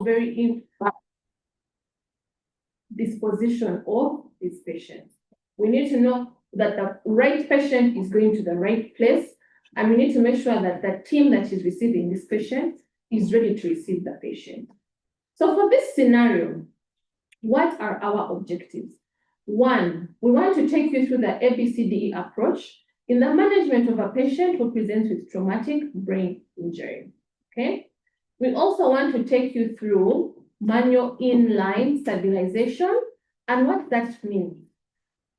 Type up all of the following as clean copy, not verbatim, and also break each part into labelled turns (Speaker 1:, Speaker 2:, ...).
Speaker 1: very disposition of this patient. We need to know that the right patient is going to the right place, and we need to make sure that the team that is receiving this patient is ready to receive the patient. So for this scenario, what are our objectives? One, we want to take you through the ABCDE approach in the management of a patient who presents with traumatic brain injury, okay? We also want to take you through manual inline stabilization and what that means,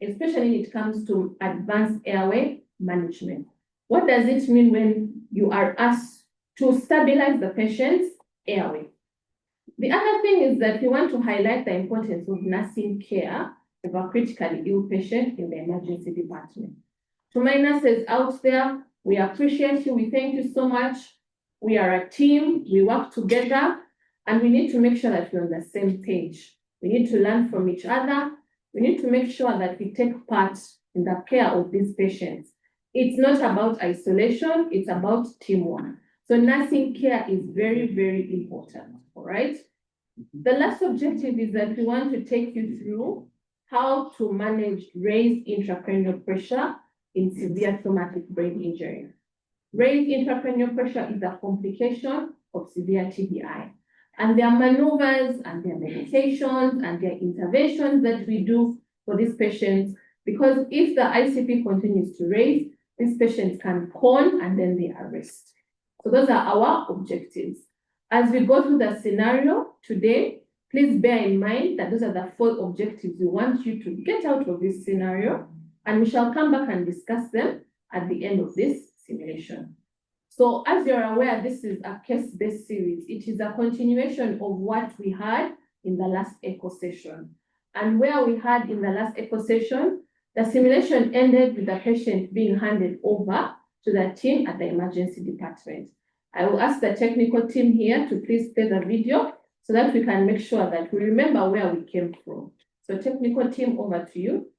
Speaker 1: especially when it comes to advanced airway management. What does it mean when you are asked to stabilize the patient's airway? The other thing is that we want to highlight the importance of nursing care of a critically ill patient in the emergency department. To my nurses out there, we appreciate you. We thank you so much. We are a team. We work together, and we need to make sure that we're on the same page. We need to learn from each other. We need to make sure that we take part in the care of these patients. It's not about isolation. It's about teamwork. So nursing care is very, very important, all right? The last objective is that we want to take you through how to manage raised intracranial pressure in severe traumatic brain injury. Raised intracranial pressure is a complication of severe TBI. And there are maneuvers and there are medications and there are interventions that we do for these patients, because if the ICP continues to raise, these patients can cone and then they arrest. So those are our objectives. As we go through the scenario today, please bear in mind that those are the 4 objectives we want you to get out of this scenario, and we shall come back and discuss them at the end of this simulation. So as you're aware, this is a case-based series. It is a continuation of what we had in the last echo session. And where we had in the last echo session, the simulation ended with the patient being handed over to the team at the emergency department. I will ask the technical team here to please play the video so that we can make sure that we remember where we came from. So technical team, over to you.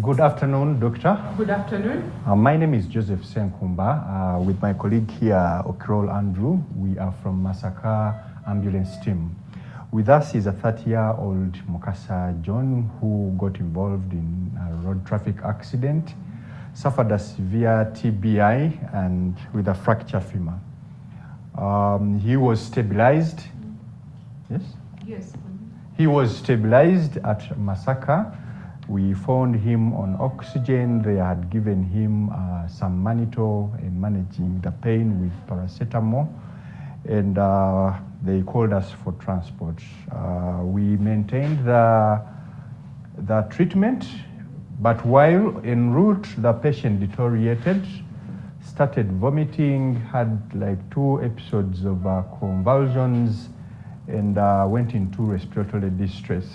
Speaker 2: Good afternoon, Doctor.
Speaker 3: Good afternoon.
Speaker 2: My name is Joseph Ssenkumba. With my colleague here, Okiror Andrew, we are from Masaka ambulance team. With us is a 30-year-old Mukasa John who got involved in a road traffic accident, suffered a severe TBI and with a fracture femur. He was stabilized. Yes?
Speaker 3: Yes.
Speaker 2: He was stabilized at Masaka. We found him on oxygen. They had given him some mannitol and managing the pain with paracetamol. And they called us for transport. We maintained the treatment, but while en route, the patient deteriorated, started vomiting, had like 2 episodes of convulsions, and went into respiratory distress.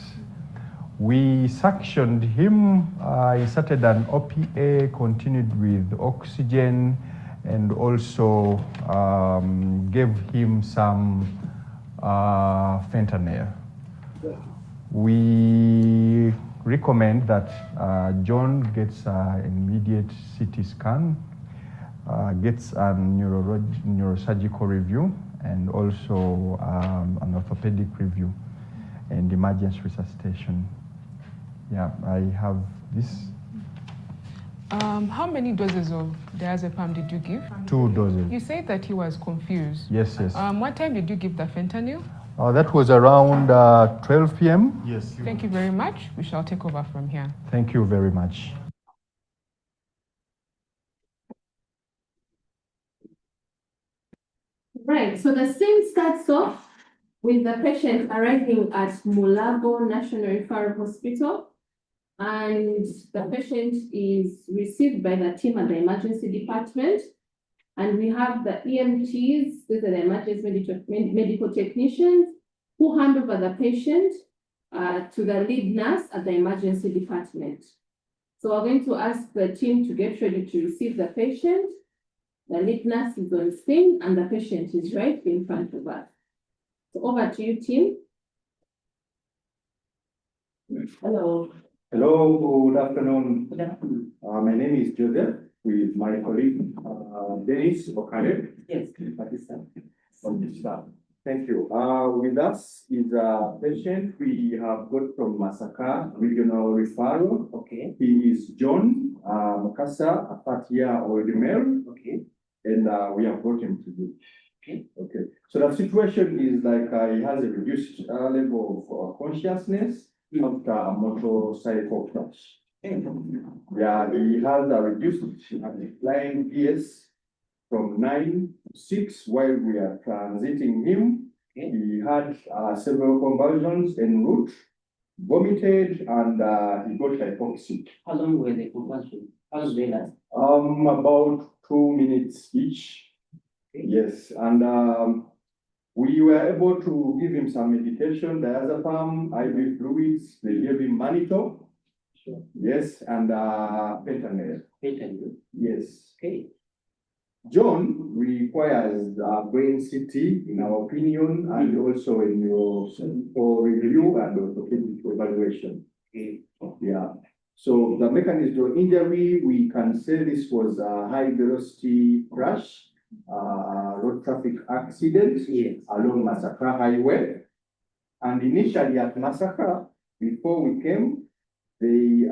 Speaker 2: We suctioned him, inserted an OPA, continued with oxygen, and also gave him some fentanyl. We recommend that John gets an immediate CT scan, gets a neurosurgical review, and also an orthopedic review and emergency resuscitation. Yeah, I have this.
Speaker 3: How many doses of diazepam did you give?
Speaker 2: 2 doses.
Speaker 3: You said that he was confused.
Speaker 2: Yes, yes.
Speaker 3: What time did you give the fentanyl?
Speaker 2: That was around 12 p.m.
Speaker 4: Yes.
Speaker 3: Thank you very much. We shall take over from here.
Speaker 2: Thank you very much.
Speaker 1: Right, so the scene starts off with the patient arriving at Mulago National Referral Hospital, and the patient is received by the team at the emergency department. And we have the EMTs, these are the emergency medical technicians, who hand over the patient to the lead nurse at the emergency department. So we're going to ask the team to get ready to receive the patient. The lead nurse is on screen and the patient is right in front of us. So over to you, team. Hello.
Speaker 4: Hello, good afternoon. My name is Joseph with my colleague Dennis Okiror.
Speaker 5: Yes.
Speaker 4: From the staff. Thank you. With us is a patient we have got from Masaka Regional Referral.
Speaker 5: Okay.
Speaker 4: He is John Mukasa, a 30-year-old male.
Speaker 5: Okay.
Speaker 4: And we have brought him to you.
Speaker 5: Okay.
Speaker 4: Okay. So the situation is like he has a reduced level of consciousness after a motorcycle crash. Yeah, he has a reduced decline PS from 9 to 6 while we are transiting him.
Speaker 5: Okay.
Speaker 4: He had several convulsions en route, vomited, and he got hypoxic.
Speaker 5: How long were the convulsions? How long they last?
Speaker 4: About 2 minutes each.
Speaker 5: Okay.
Speaker 4: Yes, and we were able to give him some medication, diazepam, IV fluids. They gave him Manito.
Speaker 5: Sure.
Speaker 4: Yes, and fentanyl.
Speaker 5: Fentanyl.
Speaker 4: Yes.
Speaker 5: Okay.
Speaker 4: John requires brain CT, in our opinion, and also in your for review and orthopedic evaluation.
Speaker 5: Okay.
Speaker 4: Yeah. So the mechanism of injury, we can say this was a high velocity crash, road traffic accident
Speaker 5: Yes.
Speaker 4: along Masaka Highway. And initially at Masaka, before we came, they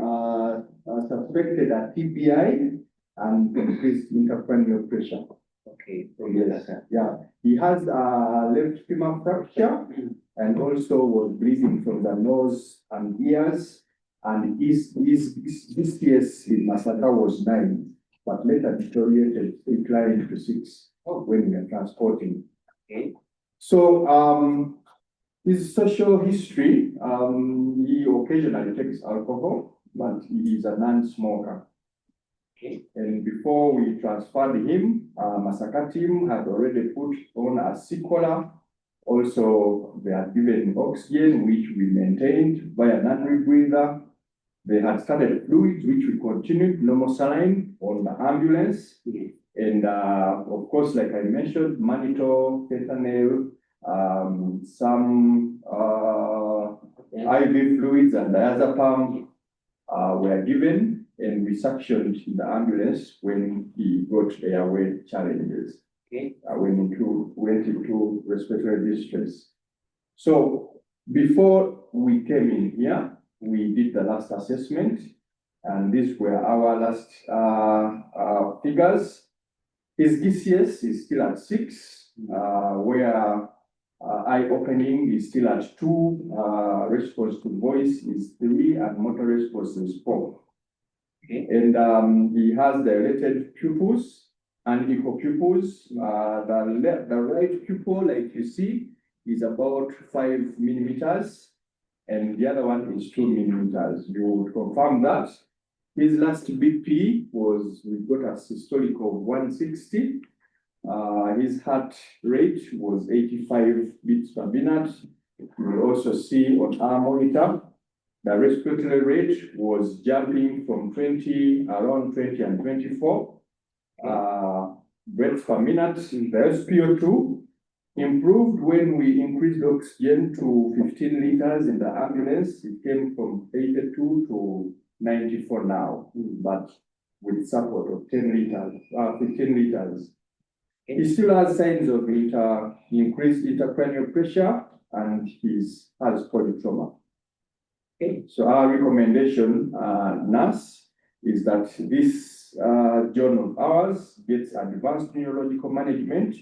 Speaker 4: suspected a TBI and increased intracranial pressure.
Speaker 5: Okay.
Speaker 4: Yes, yeah. He has a left femur fracture and also was bleeding from the nose and ears. And his DCS in Masaka was 9, but later deteriorated, declined to 6 when we are transporting.
Speaker 5: Okay.
Speaker 4: So his social history, he occasionally takes alcohol, but he is a non-smoker.
Speaker 5: Okay.
Speaker 4: And before we transferred him, Masaka team had already put on a C-collar. Also, they had given oxygen, which we maintained via non-rebreather. They had started fluids, which we continued, normal saline on the ambulance.
Speaker 5: Yes.
Speaker 4: And of course, like I mentioned, Manito, fentanyl, some IV fluids and diazepam were given, and we suctioned in the ambulance when he got airway challenges.
Speaker 5: Okay.
Speaker 4: Went into respiratory distress. So before we came in here, we did the last assessment, and these were our last figures. His DCS is still at 6, where eye opening is still at 2, response to voice is 3, and motor response is 4.
Speaker 5: Okay.
Speaker 4: And he has dilated pupils and ecopupils. The right pupil, like you see, is about 5 millimeters, and the other one is 2 millimeters. You would confirm that. His last BP was, we got a systolic of 160. His heart rate was 85 beats per minute. You will also see on our monitor, the respiratory rate was jumping from 20, around 20 and 24 breaths per minute. The SpO2 improved when we increased oxygen to 15 liters in the ambulance. It came from 82 to 94 now, but with support of 10 liters, 15 liters. He still has signs of increased intracranial pressure, and he has polytrauma. Okay, so our recommendation, nurse, is that this John of ours gets advanced neurological management,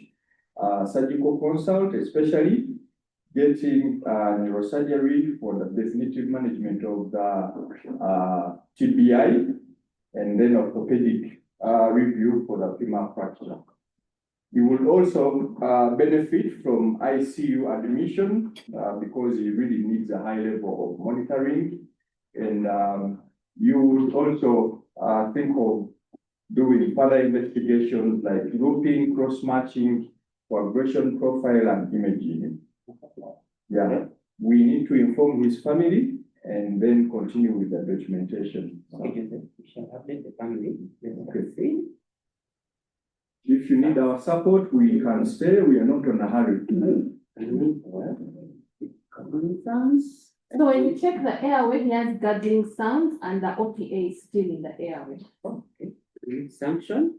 Speaker 4: surgical consult, especially getting neurosurgery for the definitive management of the TBI, and then orthopedic review for the femur fracture. You will also benefit from ICU admission because he really needs a high level of monitoring. And you would also think of doing further investigations like grouping, cross-matching, coagulation profile, and imaging. Yeah, we need to inform his family and then continue with the documentation.
Speaker 5: Okay, Joseph, we shall update the family.
Speaker 4: Okay.
Speaker 5: See.
Speaker 4: If you need our support, we can stay. We are not in a hurry.
Speaker 5: Sounds.
Speaker 1: So when you check the airway, he has gargling sounds and the OPA is still in the airway.
Speaker 5: Okay. Sanction.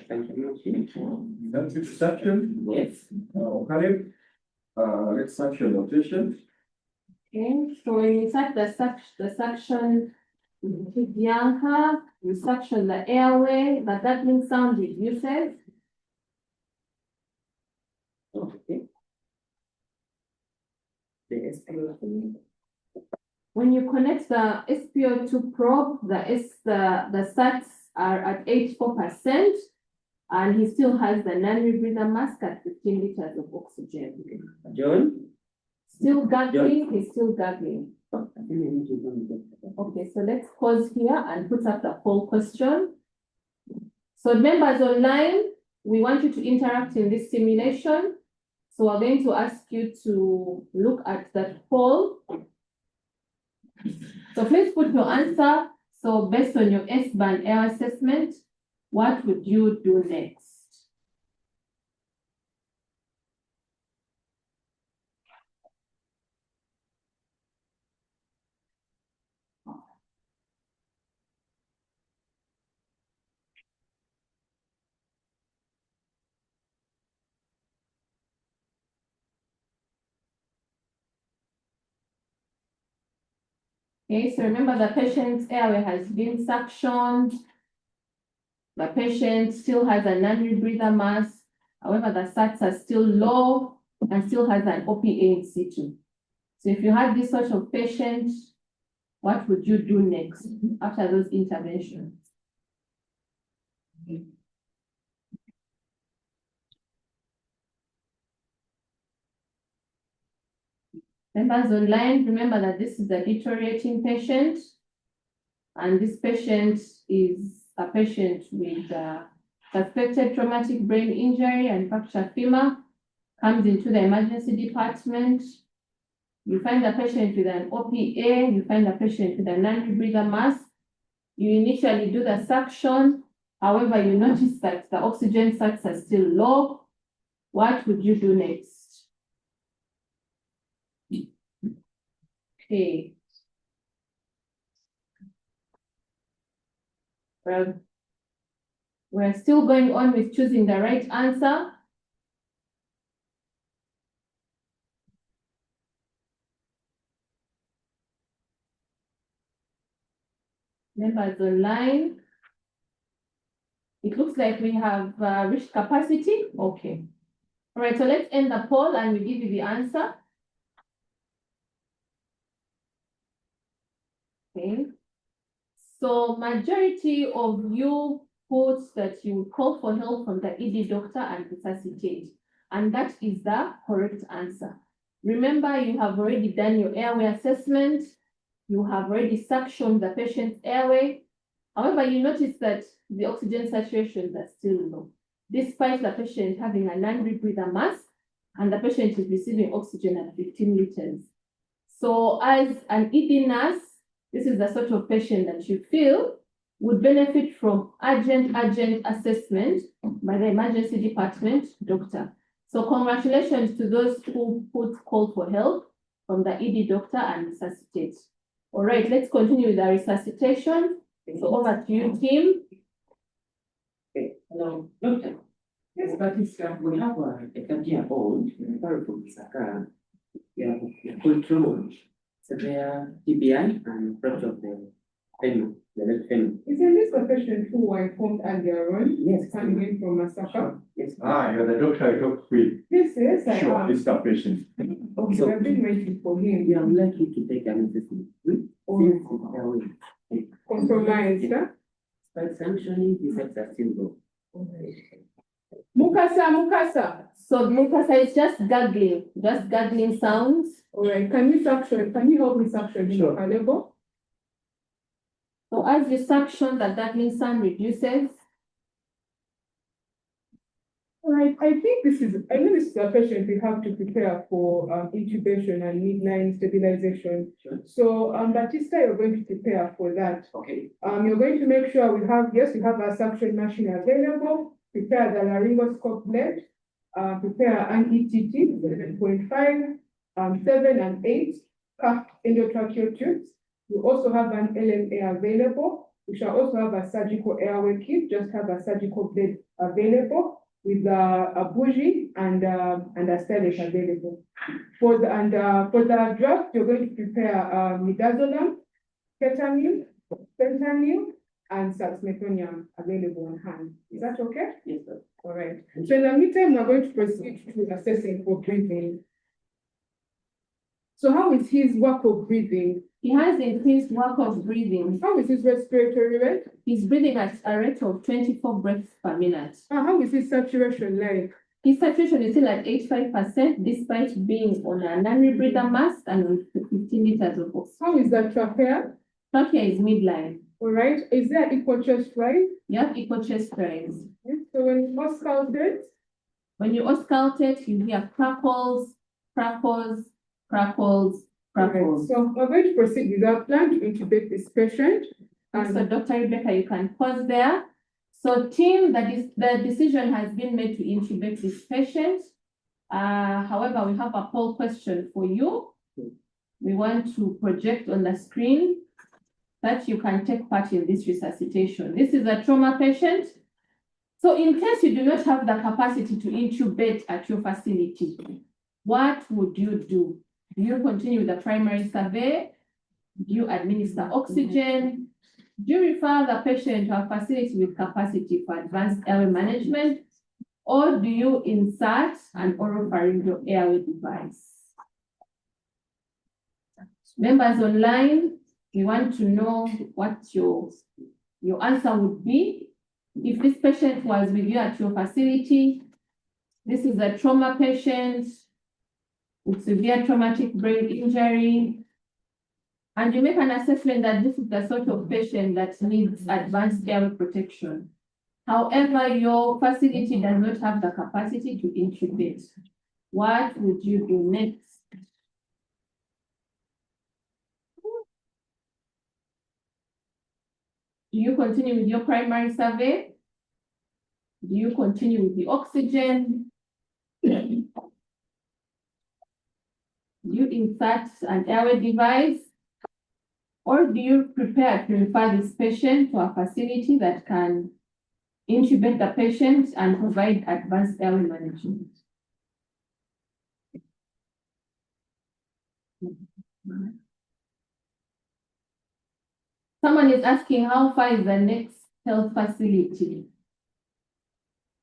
Speaker 5: Sanction.
Speaker 4: That's it, section.
Speaker 5: Yes.
Speaker 4: Okay. Let's section the patient.
Speaker 1: Okay, so when you start the suction, Bianca, you suction the airway, the gargling sound reduces.
Speaker 5: Okay. The SPO2.
Speaker 1: When you connect the SPO2 probe, the sats are at 84%, and he still has the non-rebreather mask at 15 liters of oxygen.
Speaker 5: John?
Speaker 1: Still gargling, he's still gargling. Okay, so let's pause here and put up the poll question. So members online, we want you to interact in this simulation. So we're going to ask you to look at that poll. So please put your answer. So based on your S-band air assessment, what would you do next? Okay, so remember the patient's airway has been suctioned. The patient still has a non-rebreather mask. However, the sats are still low and still has an OPA in situ. So if you had this sort of patient, what would you do next after those interventions? Members online, remember that this is a deteriorating patient, and this patient is a patient with suspected traumatic brain injury and fracture femur, comes into the emergency department. You find a patient with an OPA, you find a patient with a non-rebreather mask. You initially do the suction. However, you notice that the oxygen sats are still low. What would you do next? Okay. Well, we're still going on with choosing the right answer. Members online. It looks like we have reached capacity. Okay. All right, so let's end the poll and we give you the answer. Okay. So majority of you put that you would call for help from the ED doctor and resuscitate. And that is the correct answer. Remember, you have already done your airway assessment. You have already suctioned the patient's airway. However, you notice that the oxygen saturations are still low, despite the patient having a non-rebreather mask and the patient is receiving oxygen at 15 liters. So as an ED nurse, this is the sort of patient that you feel would benefit from urgent assessment by the emergency department doctor. So congratulations to those who put call for help from the ED doctor and resuscitate. All right, let's continue with the resuscitation. So over to you, team.
Speaker 5: Okay, hello, doctor. Yes, but it's, we have a 30-year-old, from Saka. We have control, severe TBI and fracture of the femur, the left femur.
Speaker 6: Isn't this the patient who were informed earlier on?
Speaker 5: Yes.
Speaker 6: Coming in from Masaka?
Speaker 5: Yes.
Speaker 4: You're the doctor I talked with.
Speaker 6: Yes, I
Speaker 4: Sure,
Speaker 6: am.
Speaker 4: it's the patient.
Speaker 6: Okay, so I've been waiting for him.
Speaker 5: We are lucky to take an assessment. Since it's airway.
Speaker 6: Compromised, huh?
Speaker 5: But sanctioning, the sets are still low.
Speaker 6: Mukasa.
Speaker 1: So Mukasa is just gargling sounds.
Speaker 6: All right, can you help me suction
Speaker 5: Sure.
Speaker 6: in level?
Speaker 1: So as you suction, the gargling sound reduces.
Speaker 6: All right, I think this is a patient we have to prepare for intubation and midline stabilization.
Speaker 5: Sure.
Speaker 6: So Batista, you're going to prepare for that.
Speaker 5: Okay.
Speaker 6: You're going to make sure we have a suction machine available. prepare the laryngoscope blade, prepare an ETT 7.5, 7 and 8 cuffed endotracheal tubes. We also have an LMA available. We shall also have a surgical airway kit, just have a surgical blade available with a bougie and a stylish available. For the draft, you're going to prepare midazolam, ketamine, fentanyl, and salmeterol available on hand. Is that okay?
Speaker 5: Yes, sir.
Speaker 6: All right. So in the meantime, we're going to proceed to assessing for breathing. So how is his work of breathing?
Speaker 1: He has increased work of breathing.
Speaker 6: How is his respiratory rate?
Speaker 1: He's breathing at a rate of 24 breaths per minute.
Speaker 6: How is his saturation like?
Speaker 1: His saturation is still at 85% despite being on a non-rebreather mask and on 15 liters of oxygen.
Speaker 6: How is the trachea?
Speaker 1: Trachea is midline.
Speaker 6: All right. Is there equal chest rise?
Speaker 1: You have equal chest rise.
Speaker 6: So when you auscultate,
Speaker 1: When you auscultate, you hear crackles, crackles, crackles, crackles.
Speaker 6: so we're going to proceed with our plan to intubate this patient.
Speaker 1: So Dr. Rebecca, you can pause there. So team, the decision has been made to intubate this patient. However, we have a poll question for you. We want to project on the screen that you can take part in this resuscitation. This is a trauma patient. So in case you do not have the capacity to intubate at your facility, what would you do? Do you continue with the primary survey? Do you administer oxygen? Do you refer the patient to a facility with capacity for advanced airway management? Or do you insert an oropharyngeal airway device? Members online, we want to know what your answer would be. If this patient was with you at your facility, this is a trauma patient with severe traumatic brain injury, and you make an assessment that this is the sort of patient that needs advanced airway protection. However, your facility does not have the capacity to intubate. What would you do next? Do you continue with your primary survey? Do you continue with the oxygen? Do you insert an airway device? Or do you prepare to refer this patient to a facility that can intubate the patient and provide advanced airway management? Someone is asking, how far is the next health facility?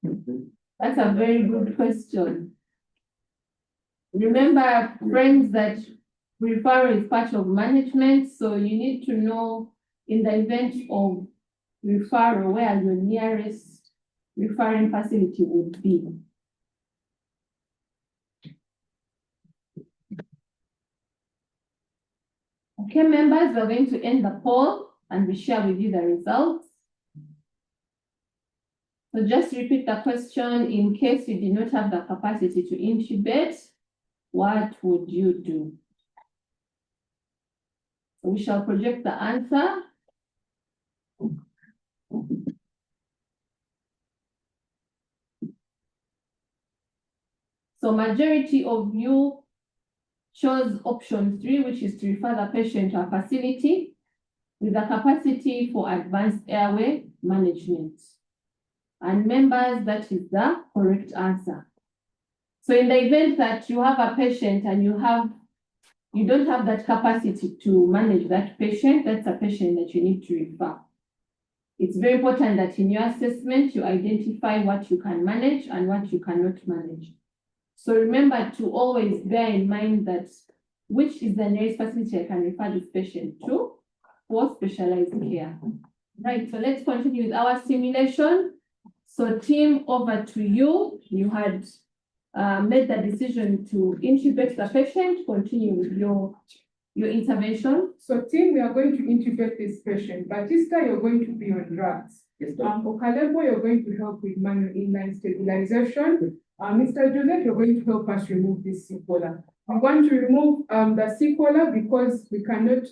Speaker 1: That's a very good question. Remember, friends, that referral is part of management, so you need to know in the event of referral where your nearest referring facility would be. Okay, members, we're going to end the poll and we share with you the results. So just repeat the question: in case you did not have the capacity to intubate, what would you do? So we shall project the answer. So majority of you chose option 3, which is to refer the patient to a facility with the capacity for advanced airway management. And members, that is the correct answer. So in the event that you have a patient and you don't have that capacity to manage that patient, that's a patient that you need to refer. It's very important that in your assessment, you identify what you can manage and what you cannot manage. So remember to always bear in mind that which is the nearest facility I can refer this patient to for specialized care. Right, so let's continue with our simulation. So team, over to you. You had made the decision to intubate the patient. Continue with your intervention.
Speaker 6: So team, we are going to intubate this patient. Batista, you're going to be on drugs.
Speaker 5: Yes,
Speaker 6: Okiror, you're going to help with manual inline stabilization. Mr. Joseph, you're going to help us remove this sequela. We want to remove the sequela because we cannot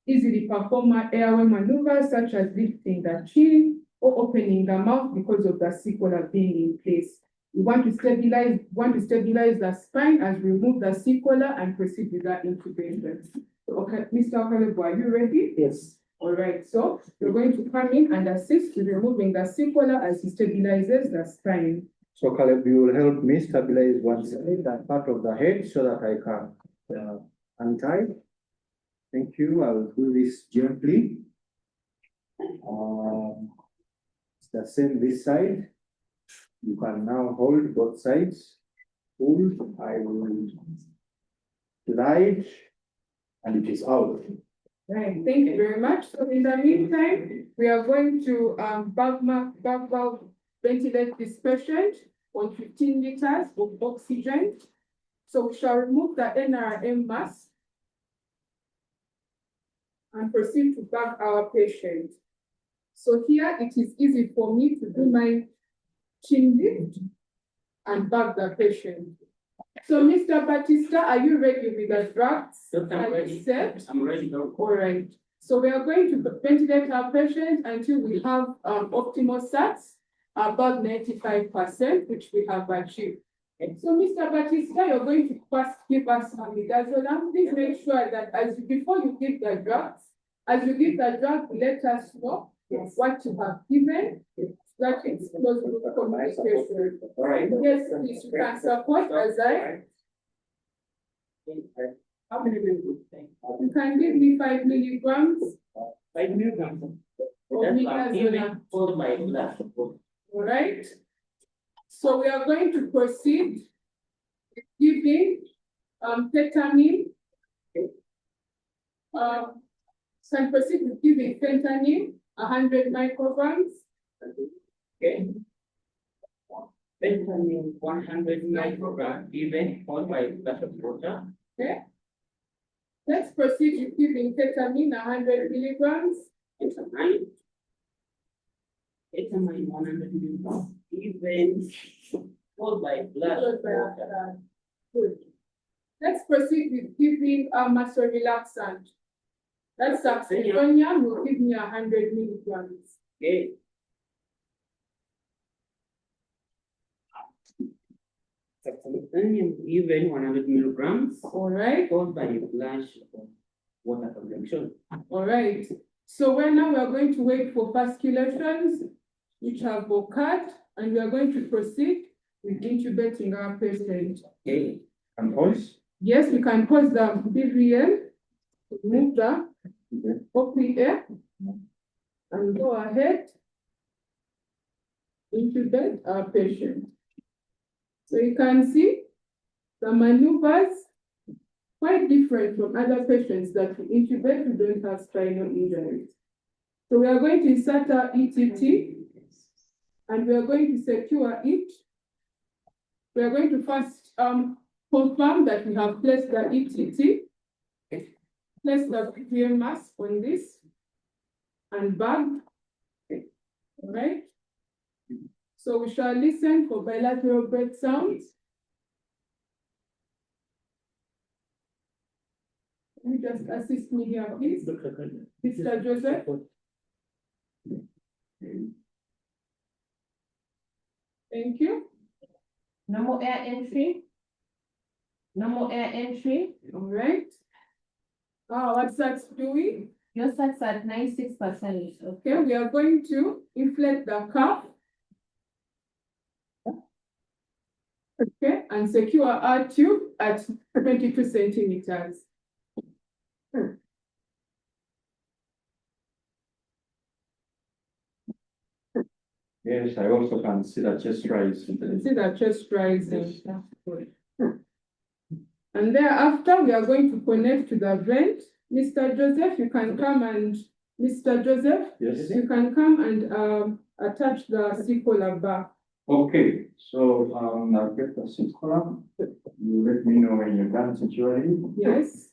Speaker 6: easily perform airway maneuvers such as lifting the chin or opening the mouth because of the C-collar being in place. We want to stabilize the spine as we remove the C-collar and proceed with that intubation. Okay, Mr. Okalebo, are you ready?
Speaker 5: Yes.
Speaker 6: All right, so you're going to come in and assist with removing the C-collar as he stabilizes the spine.
Speaker 2: So Caleb, you will help me stabilize one side, that part of the head, so that I can untie. Thank you. I will do this gently. It's the same this side. You can now hold both sides. Pull. I will slide, and it is out.
Speaker 6: Right, thank you very much. So in the meantime, we are going to back valve ventilate this patient on 15 liters of oxygen. So we shall remove the NRM mask and proceed to bag our patient. So here it is easy for me to do my chin lift and bag the patient. So Mr. Batista, are you ready with the drugs?
Speaker 5: Yes, I'm ready.
Speaker 6: Set?
Speaker 5: I'm ready. Go.
Speaker 6: All right. So we are going to ventilate our patient until we have optimal sats above 95%, which we have achieved. So Mr. Batista, you're going to first give us some midazolam. Please make sure that before you give the drugs, as you give the drug, let us know what you have given. That it's close to communication.
Speaker 5: All right.
Speaker 6: Yes, please, you can support as
Speaker 5: How many milligrams?
Speaker 6: you can give me 5 milligrams
Speaker 5: 5 milligrams.
Speaker 6: of
Speaker 5: That's like
Speaker 6: midazolam.
Speaker 5: even for my blood.
Speaker 6: All right. So we are going to proceed with giving ketamine. Can proceed with giving fentanyl, 100 micrograms.
Speaker 5: Okay. Fentanyl 100 micrograms given followed by a glass of water.
Speaker 6: Okay. Let's proceed with giving ketamine, 100 milligrams.
Speaker 5: Ketamine 100 milligrams given followed by a glass of water.
Speaker 6: Good. Let's proceed with giving a muscle relaxant. That's saxophonium will give me 100 milligrams.
Speaker 5: Okay. Saxophonium given 100 milligrams
Speaker 6: All right.
Speaker 5: followed by a flash of water consumption.
Speaker 6: All right. So now we are going to wait for fasculations which have occurred, and we are going to proceed with intubating our patient.
Speaker 5: Okay.
Speaker 2: And pause.
Speaker 6: Yes, we can pause the BVL, remove the OPA, and go ahead, intubate our patient. So you can see the maneuvers quite different from other patients that we intubate who don't have spinal injuries. So we are going to insert our ETT, and we are going to secure it. We are going to first confirm that we have placed the ETT, place the PPM mask on this, and bag. All right. So we shall listen for bilateral breath sounds. Can you just assist me here, please? Mr. Joseph. Thank you.
Speaker 1: No more air entry. No more air entry.
Speaker 6: All right. What sats do we?
Speaker 1: Your sats at 96%.
Speaker 6: Okay, we are going to inflate the cuff. Okay, and secure our tube at 22 centimeters.
Speaker 2: Yes, I also can see the chest rise.
Speaker 6: See the chest rising. And thereafter, we are going to connect to the vent. Mr. Joseph, you can come and, Mr. Joseph,
Speaker 2: Yes.
Speaker 6: you can come and attach the C-collar bar.
Speaker 2: Okay, so I'll get the seat column. You let me know when you're done situating.
Speaker 6: Yes.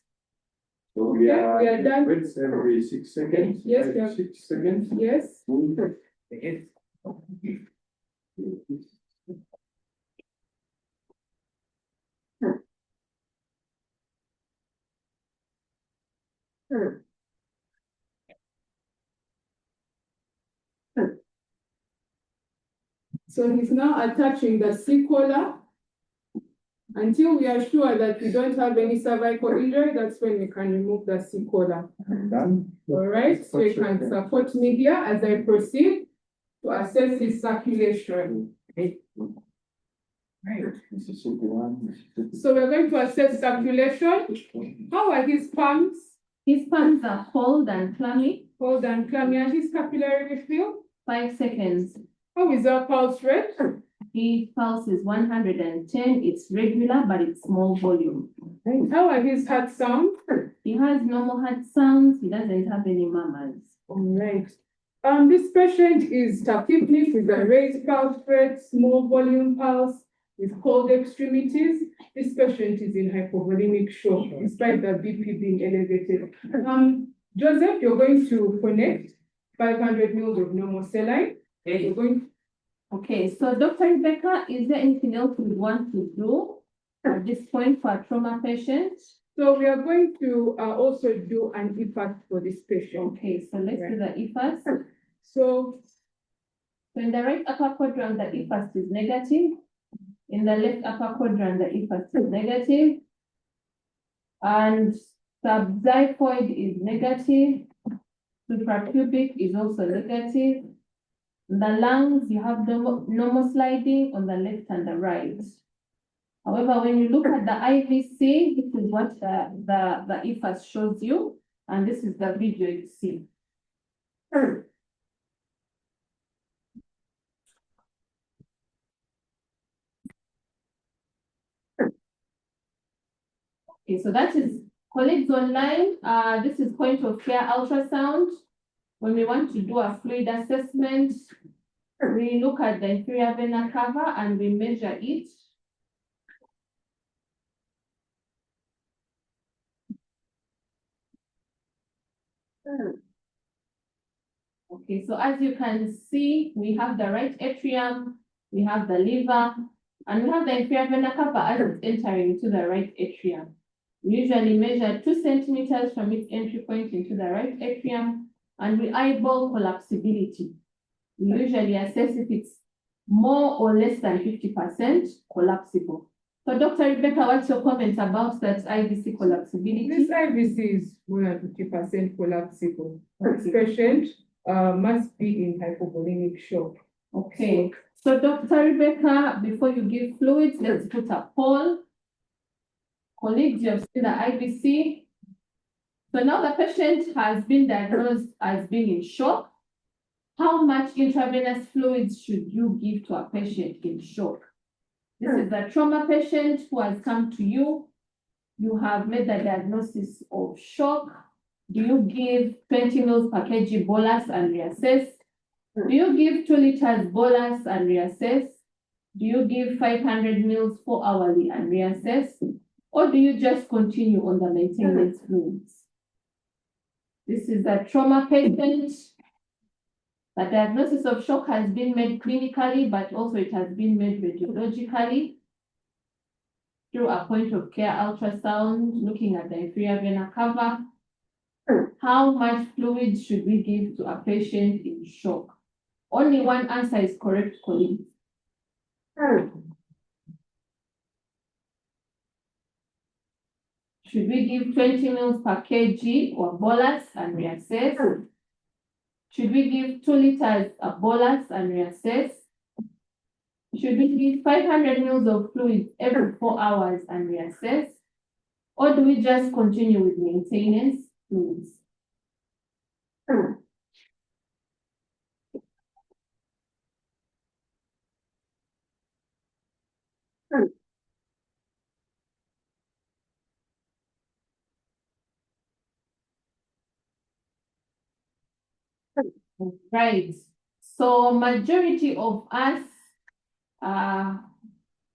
Speaker 2: So we
Speaker 6: Okay,
Speaker 2: are
Speaker 6: we are done.
Speaker 2: waits every 6 seconds.
Speaker 6: Yes,
Speaker 2: 5
Speaker 6: we are-
Speaker 2: 6 seconds.
Speaker 6: Yes.
Speaker 5: Yes.
Speaker 6: So he's now attaching the C-collar. Until we are sure that we don't have any cervical injury, that's when we can remove the C-collar.
Speaker 4: Done.
Speaker 6: All right, so you can support me here as I proceed to assess his circulation. Right.
Speaker 4: This is simple one.
Speaker 6: So we're going to assess circulation. How are his palms?
Speaker 1: His palms are cold and clammy.
Speaker 6: Cold and clammy, and his capillary refill?
Speaker 1: 5 seconds.
Speaker 6: How is our pulse rate?
Speaker 1: His pulse is 110. It's regular, but it's small volume.
Speaker 6: How are his heart sounds?
Speaker 1: He has normal heart sounds. He doesn't have any murmurs.
Speaker 6: All right. This patient is tachypnic with a raised pulse rate, small volume pulse, with cold extremities. This patient is in hypovolemic shock, despite the BP being elevated. Joseph, you're going to connect 500 mils of normal saline. You're going.
Speaker 1: Okay, so Dr. Rebecca, is there anything else we want to do at this point for a trauma patient?
Speaker 6: So we are going to also do an EFAS for this patient.
Speaker 1: Okay, so let's do the EFAS.
Speaker 6: So
Speaker 1: in the right upper quadrant, the EFAS is negative. In the left upper quadrant, the EFAS is negative. And subxiphoid is negative. Suprapubic is also negative. The lungs, you have normal sliding on the left and the right. However, when you look at the IVC, this is what the EFAS shows you, and this is the video you see. Okay, so that is colleagues online. This is point of care ultrasound. When we want to do a fluid assessment, we look at the inferior vena cava and we measure it. Okay, so as you can see, we have the right atrium, we have the liver, and we have the inferior vena cava as it's entering into the right atrium. We usually measure 2 centimeters from its entry point into the right atrium, and we eyeball collapsibility. We usually assess if it's more or less than 50% collapsible. So Dr. Rebecca, what's your comment about that IVC collapsibility?
Speaker 6: this IVC is more than 50% collapsible. This patient must be in hypovolemic shock.
Speaker 1: Okay, so Dr. Rebecca, before you give fluids, let's put a poll. Colleagues, you have seen the IVC. So now the patient has been diagnosed as being in shock. How much intravenous fluids should you give to a patient in shock? This is a trauma patient who has come to you. You have made the diagnosis of shock. Do you give 20 mils per kg bolus and reassess? Do you give 2 liters bolus and reassess? Do you give 500 mils 4 hourly and reassess? Or do you just continue on the maintenance fluids? This is a trauma patient. The diagnosis of shock has been made clinically, but also it has been made radiologically through a point of care ultrasound, looking at the inferior vena cava. How much fluid should we give to a patient in shock? Only one answer is correct, colleagues. Should we give 20 mils per kg or bolus and reassess? Should we give 2 liters a bolus and reassess? Should we give 500 mils of fluid every 4 hours and reassess? Or do we just continue with maintenance fluids? Right. So majority of us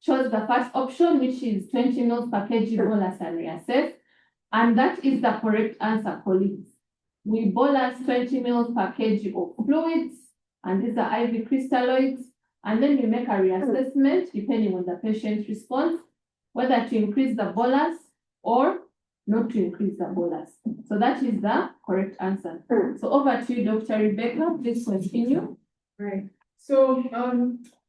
Speaker 1: chose the first option, which is 20 mils per kg bolus and reassess. And that is the correct answer, colleagues. We bolus 20 mils per kg of fluids, and these are IV crystalloids. And then we make a reassessment depending on the patient's response, whether to increase the bolus or not to increase the bolus. So that is the correct answer. So over to you, Dr. Rebecca, please continue.
Speaker 6: Right. So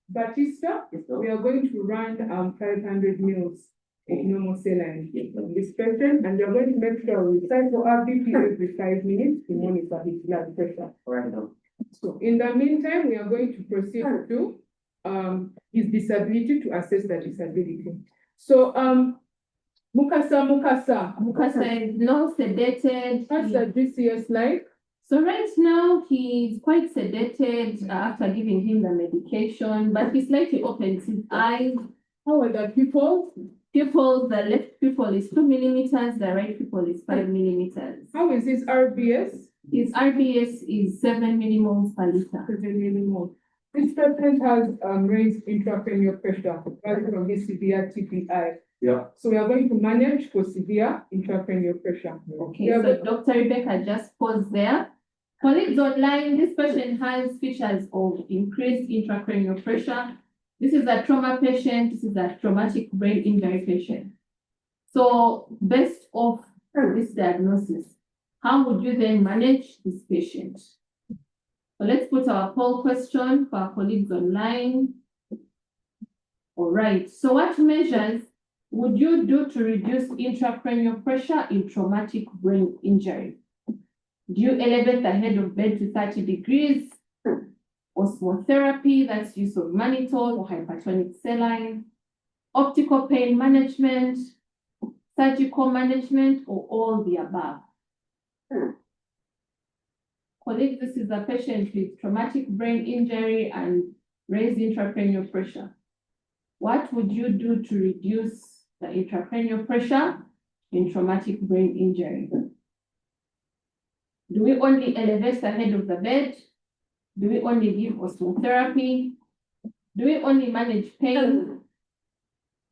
Speaker 6: Batista, we are going to run 500 mils of normal saline on this patient, and we are going to make sure we cycle RBP every 5 minutes to monitor his blood pressure. So in the meantime, we are going to proceed to his disability to assess the disability. So Mukasa
Speaker 1: is now sedated.
Speaker 6: What's the GCS like?
Speaker 1: So right now he's quite sedated after giving him the medication, but he slightly opens his eyes.
Speaker 6: How are the pupils?
Speaker 1: Pupils, the left pupil is 2 millimeters, the right pupil is 5 millimeters.
Speaker 6: How is his RBS?
Speaker 1: His RBS is 7 millimoles per liter.
Speaker 6: 7 millimoles. This patient has raised intracranial pressure from his severe TPI.
Speaker 4: Yeah.
Speaker 6: So we are going to manage for severe intracranial pressure.
Speaker 1: Okay, so Dr. Rebecca just paused there. Colleagues online, this patient has features of increased intracranial pressure. This is a trauma patient. This is a traumatic brain injury patient. So based off this diagnosis, how would you then manage this patient? So let's put our poll question for our colleagues online. All right, so what measures would you do to reduce intracranial pressure in traumatic brain injury? Do you elevate the head of bed to 30 degrees? Osmotherapy, that's use of mannitol or hypertonic saline, optical pain management, surgical management, or all the above? Colleagues, this is a patient with traumatic brain injury and raised intracranial pressure. What would you do to reduce the intracranial pressure in traumatic brain injury? Do we only elevate the head of the bed? Do we only give osmotherapy? Do we only manage pain?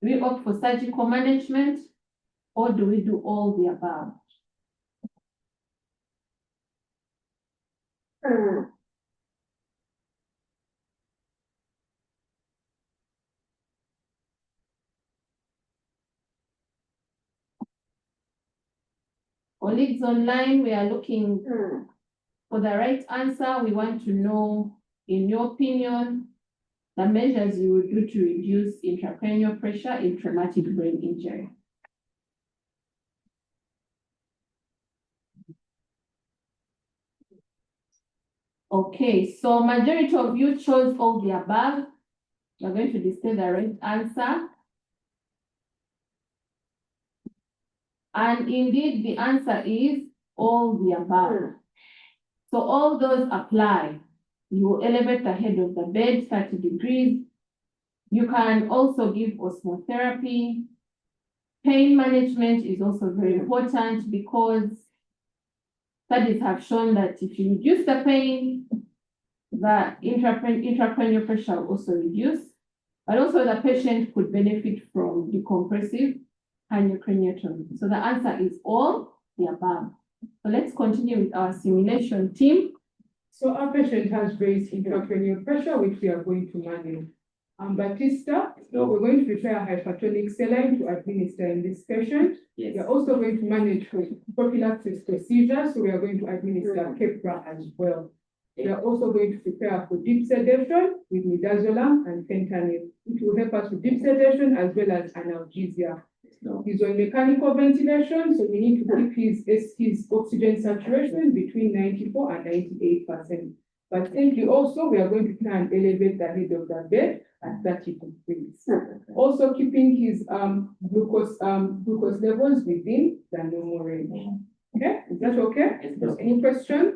Speaker 1: Do we opt for surgical management? Or do we do all the above? Colleagues online, we are looking for the right answer. We want to know, in your opinion, the measures you would do to reduce intracranial pressure in traumatic brain injury. Okay, so majority of you chose all the above. You're going to display the right answer. And indeed, the answer is all the above. So all those apply. You will elevate the head of the bed 30 degrees. You can also give osmotherapy. Pain management is also very important because studies have shown that if you reduce the pain, the intracranial pressure will also reduce, but also the patient could benefit from decompressive craniectomy. So the answer is all the above. So let's continue with our simulation team.
Speaker 6: So our patient has raised intracranial pressure, which we are going to manage. Batista, we're going to prepare hypertonic saline to administer in this patient.
Speaker 5: Yes.
Speaker 6: We are also going to manage for prophylaxis procedures, so we are going to administer Keppra as well. We are also going to prepare for deep sedation with midazolam and fentanyl, which will help us with deep sedation as well as analgesia. He's on mechanical ventilation, so we need to keep his oxygen saturation between 94 and 98%. But simply also, we are going to try and elevate the head of the bed at 30 degrees. Also keeping his glucose levels within the normal range. Okay, is that okay? Any questions?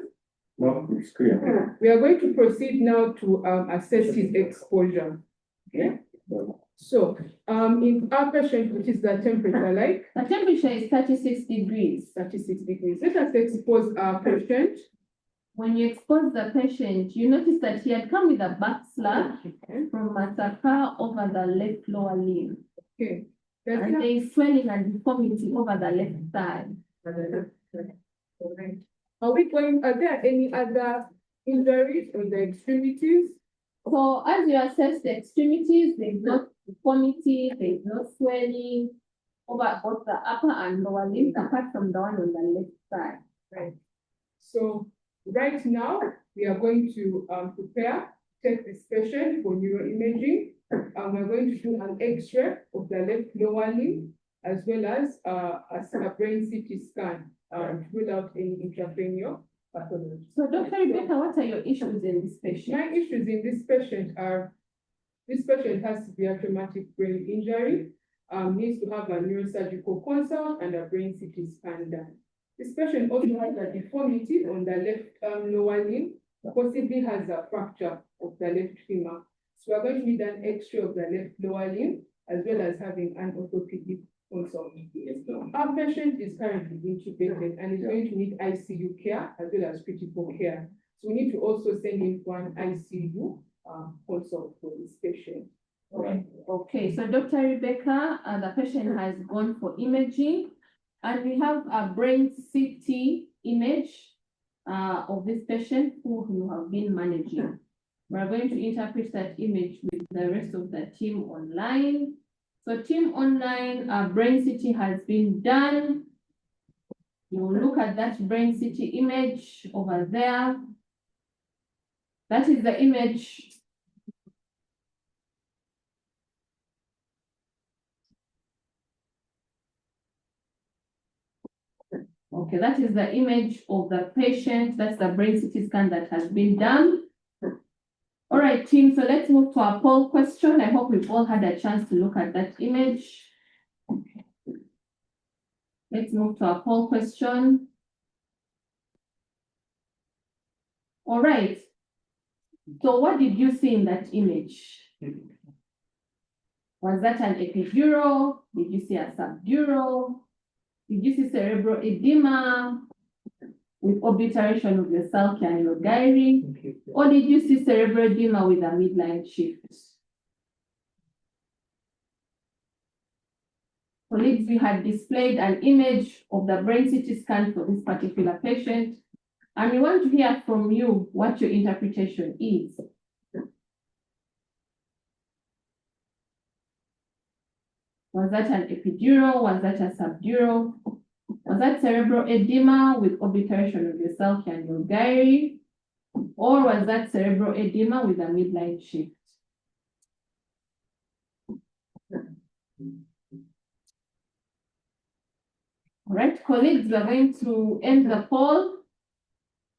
Speaker 4: No, it's clear.
Speaker 6: We are going to proceed now to assess his exposure. Okay. So, in our patient, which is the temperature like?
Speaker 1: The temperature is 36 degrees.
Speaker 6: 36 degrees. Let us expose our patient.
Speaker 1: When you expose the patient, you notice that he had come with a back slap from Masaka over the left lower limb.
Speaker 6: Okay.
Speaker 1: And there is swelling and deformity over the left side.
Speaker 6: Are there any other injuries on the extremities?
Speaker 1: So as you assess the extremities, there is no deformity, there is no swelling over both the upper and lower limbs, apart from the one on the left side.
Speaker 6: Right. So right now, we are going to prepare take this patient for neuroimaging. We're going to do an X-ray of the left lower limb, as well as a brain CT scan to rule out any intracranial pathology.
Speaker 1: So Dr. Rebecca, what are your issues in this patient?
Speaker 6: My issues in this patient are, this patient has severe traumatic brain injury, needs to have a neurosurgical consult and a brain CT scan done. This patient also has a deformity on the left lower limb, possibly has a fracture of the left femur. So we're going to need an X-ray of the left lower limb, as well as having an orthopedic consult. Our patient is currently intubated and is going to need ICU care as well as critical care. So we need to also send him for an ICU consult for this patient.
Speaker 1: Okay, so Dr. Rebecca, the patient has gone for imaging, and we have a brain CT image of this patient who you have been managing. We're going to interpret that image with the rest of the team online. So team online, brain CT has been done. You will look at that brain CT image over there. That is the image. Okay, that is the image of the patient. That's the brain CT scan that has been done. All right, team, so let's move to our poll question. I hope we've all had a chance to look at that image. Okay. Let's move to our poll question. All right. So what did you see in that image? Was that an epidural? Did you see a subdural? Did you see cerebral edema with obliteration of your sulci and your gyri? Or did you see cerebral edema with a midline shift? Colleagues, we had displayed an image of the brain CT scan for this particular patient, and we want to hear from you what your interpretation is. Was that an epidural? Was that a subdural? Was that cerebral edema with obliteration of your sulci and your gyri? Or was that cerebral edema with a midline shift? All right, colleagues, we are going to end the poll.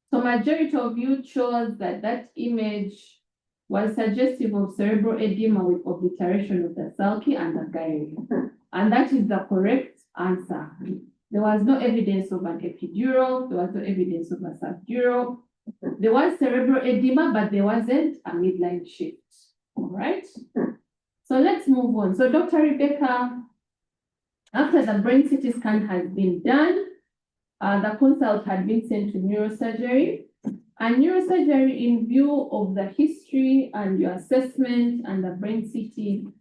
Speaker 1: So majority of you chose that that image was suggestive of cerebral edema with obliteration of the sulci and the gyri. And that is the correct answer. There was no evidence of an epidural. There was no evidence of a subdural. There was cerebral edema, but there wasn't a midline shift. All right. So let's move on. So Dr. Rebecca, after the brain CT scan has been done, the consult had been sent to neurosurgery. And neurosurgery, in view of the history and your assessment and the brain CT,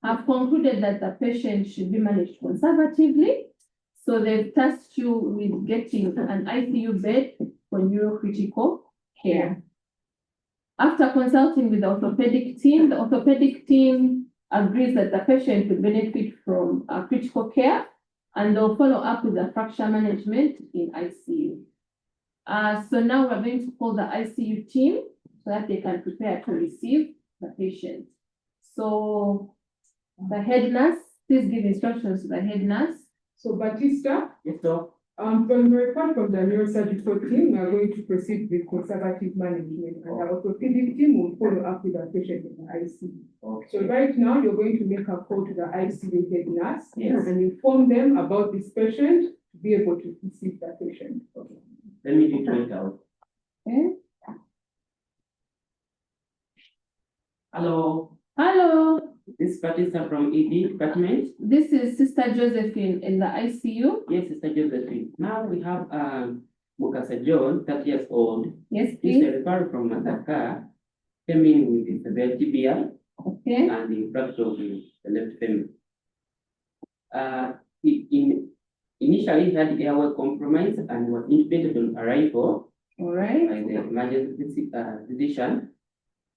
Speaker 1: have concluded that the patient should be managed conservatively. So they've tasked you with getting an ICU bed for neurocritical care. After consulting with the orthopedic team agrees that the patient will benefit from critical care, and they'll follow up with the fracture management in ICU. So now we're going to call the ICU team so that they can prepare to receive the patient. So the head nurse, please give instructions to the head nurse.
Speaker 6: So Batista,
Speaker 5: Yes, sir.
Speaker 6: from the report from the neurosurgical team, we are going to proceed with conservative management, and the orthopedic team will follow up with the patient in the ICU.
Speaker 5: Okay.
Speaker 6: So right now, you're going to make a call to the ICU head nurse
Speaker 5: Yes.
Speaker 6: and inform them about this patient to be able to receive the patient.
Speaker 5: Okay. Let me do it out.
Speaker 1: Okay.
Speaker 5: Hello,
Speaker 1: Hello,
Speaker 5: this is Batista from ED department.
Speaker 1: this is Sister Josephine in the ICU.
Speaker 5: Yes, Sister Josephine. Now we have Mukasa John, 30 years old.
Speaker 1: Yes,
Speaker 5: He's
Speaker 1: please.
Speaker 5: a referral from Masaka, came in with the severe TBI
Speaker 1: Okay.
Speaker 5: and the fracture of the left femur. Initially, he had airway compromise and was intubated on arrival
Speaker 1: All right.
Speaker 5: by the emergency physician.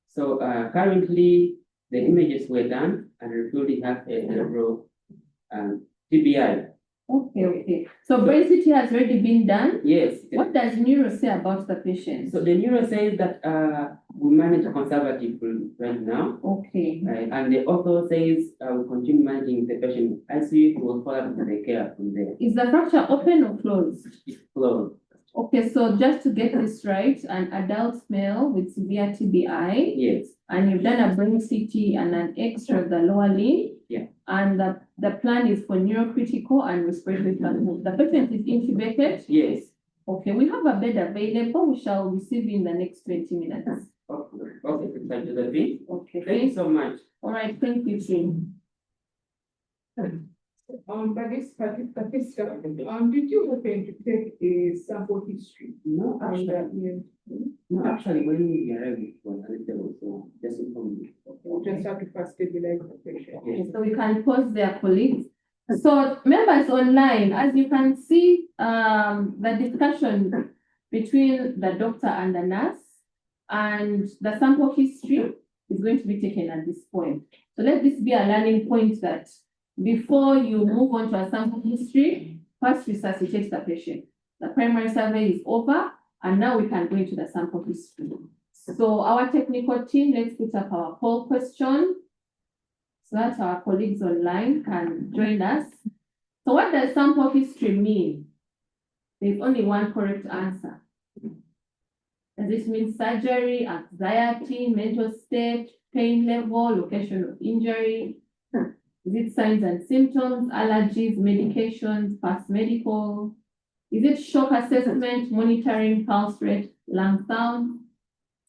Speaker 5: So currently, the images were done and revealed he had a cerebral TBI.
Speaker 1: Okay. So brain CT has already been done.
Speaker 5: Yes.
Speaker 1: What does neuro say about the patient?
Speaker 5: So the neuro says that we manage conservatively right now.
Speaker 1: Okay.
Speaker 5: And the author says we continue managing the patient. ICU will follow up with the care from there.
Speaker 1: Is the fracture open or closed?
Speaker 5: It's closed.
Speaker 1: Okay, so just to get this right, an adult male with severe TBI.
Speaker 5: Yes.
Speaker 1: And you've done a brain CT and an X-ray of the lower limb.
Speaker 5: Yeah.
Speaker 1: And the plan is for neurocritical and respiratory transmission. The patient is intubated.
Speaker 5: Yes.
Speaker 1: Okay, we have a bed available. We shall receive in the next 20 minutes.
Speaker 5: Okay, thank you, Doreen.
Speaker 1: Okay.
Speaker 5: Thank you so much.
Speaker 1: All right, thank you, Jim.
Speaker 6: By this participant, did you happen to take a sample history?
Speaker 5: No,
Speaker 6: And,
Speaker 5: actually, when we arrived, it was a little, so just inform me.
Speaker 6: we just have to first stabilize the patient.
Speaker 5: Yes.
Speaker 1: So we can pause their colleagues. So members online, as you can see, the discussion between the doctor and the nurse and the sample history is going to be taken at this point. So let this be a learning point that before you move on to a sample history, first resuscitate the patient. The primary survey is over, and now we can go into the sample history. So our technical team, let's put up our poll question so that our colleagues online can join us. So what does sample history mean? There's only one correct answer. Does it mean surgery, anxiety, mental state, pain level, location of injury? Is it signs and symptoms, allergies, medications, past medical? Is it shock assessment, monitoring, pulse rate, lung sound,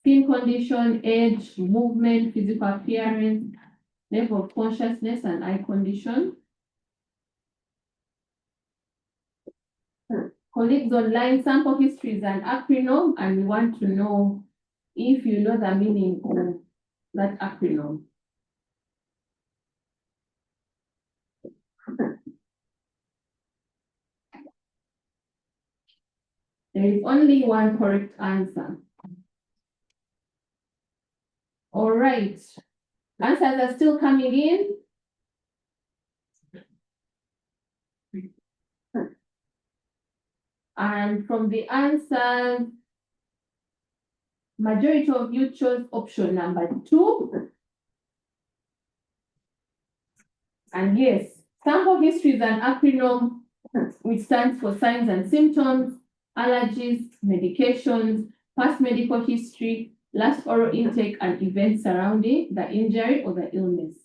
Speaker 1: skin condition, age, movement, physical appearance, level of consciousness, and eye condition? Colleagues online, sample history is an acronym, and we want to know if you know the meaning of that acronym. There is only one correct answer. All right. Answers are still coming in. And from the answers, majority of you chose option number 2. And yes, sample history is an acronym which stands for signs and symptoms, allergies, medications, past medical history, last oral intake, and events surrounding the injury or the illness.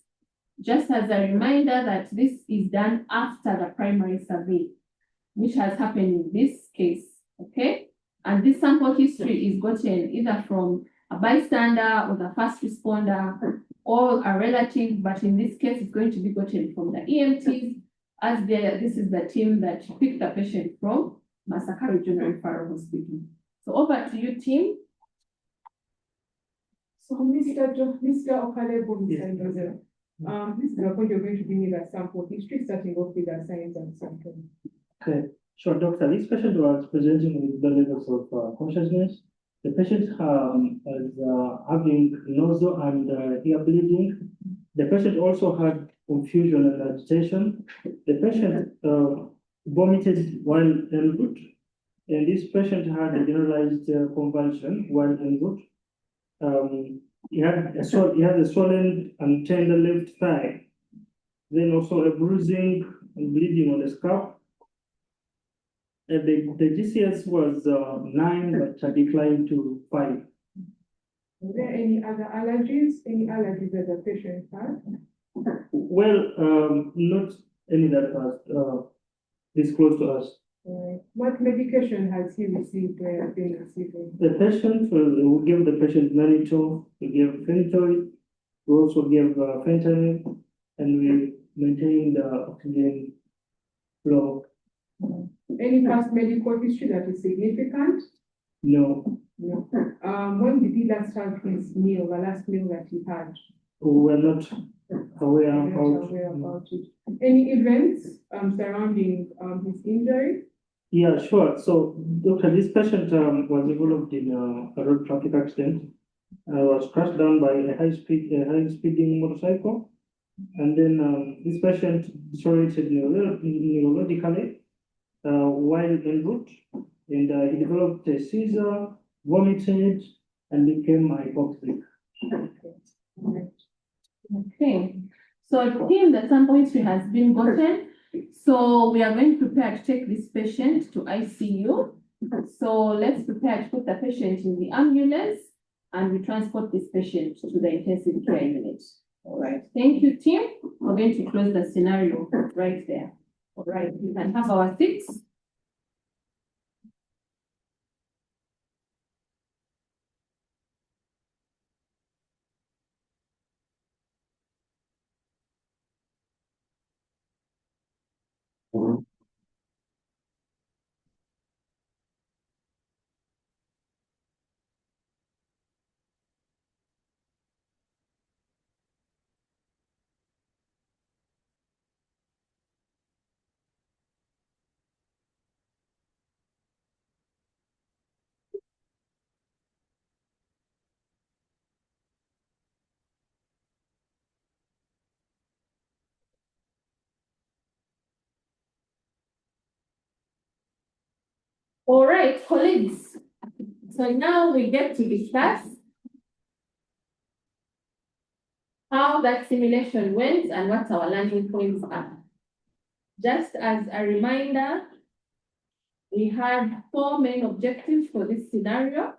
Speaker 1: Just as a reminder that this is done after the primary survey, which has happened in this case, okay? And this sample history is gotten either from a bystander or the first responder or a relative, but in this case, it's going to be gotten from the EMTs, as this is the team that picked the patient from Makerere Regional Referral Hospital. So over to you, team.
Speaker 6: So Mr. Okalebo, this is the point you're going to give me the sample history, starting off with the signs and symptoms.
Speaker 7: Okay, sure, doctor. This patient was presenting with the levels of consciousness. The patient is having nausea and ear bleeding. The patient also had confusion and agitation. The patient vomited while en route, and this patient had a generalized convulsion while en route. He had a swollen and tender left thigh, then also a bruising and bleeding on the scalp. The GCS was 9, but declined to 5.
Speaker 6: Were there any other allergies? Any allergies that the patient had?
Speaker 7: Well, not any that was disclosed to us.
Speaker 6: What medication has he received or been receiving?
Speaker 7: The patient, we give the patient mannitol, we give phenytoin, we also give fentanyl, and we maintain the oxygen flow.
Speaker 6: Any past medical history that is significant?
Speaker 7: No.
Speaker 6: No. When did he last have his meal, the last meal that he had?
Speaker 7: We were not aware
Speaker 6: about it. Any events surrounding his injury?
Speaker 7: Yeah, sure. So, doctor, this patient was involved in a road traffic accident. Was crashed down by a high speeding motorcycle. And then this patient deteriorated neurologically while en route, and he developed a seizure, vomited, and became hypoxic.
Speaker 1: Okay, so team, the sample history has been gotten. So we are going to prepare to take this patient to ICU. So let's prepare to put the patient in the ambulance and we transport this patient to the intensive care unit. All right, thank you, team. We're going to close the scenario right there. All right, we can have our seats. All right, colleagues. So now we get to discuss how that simulation went and what our learning points are. Just as a reminder, we had 4 main objectives for this scenario.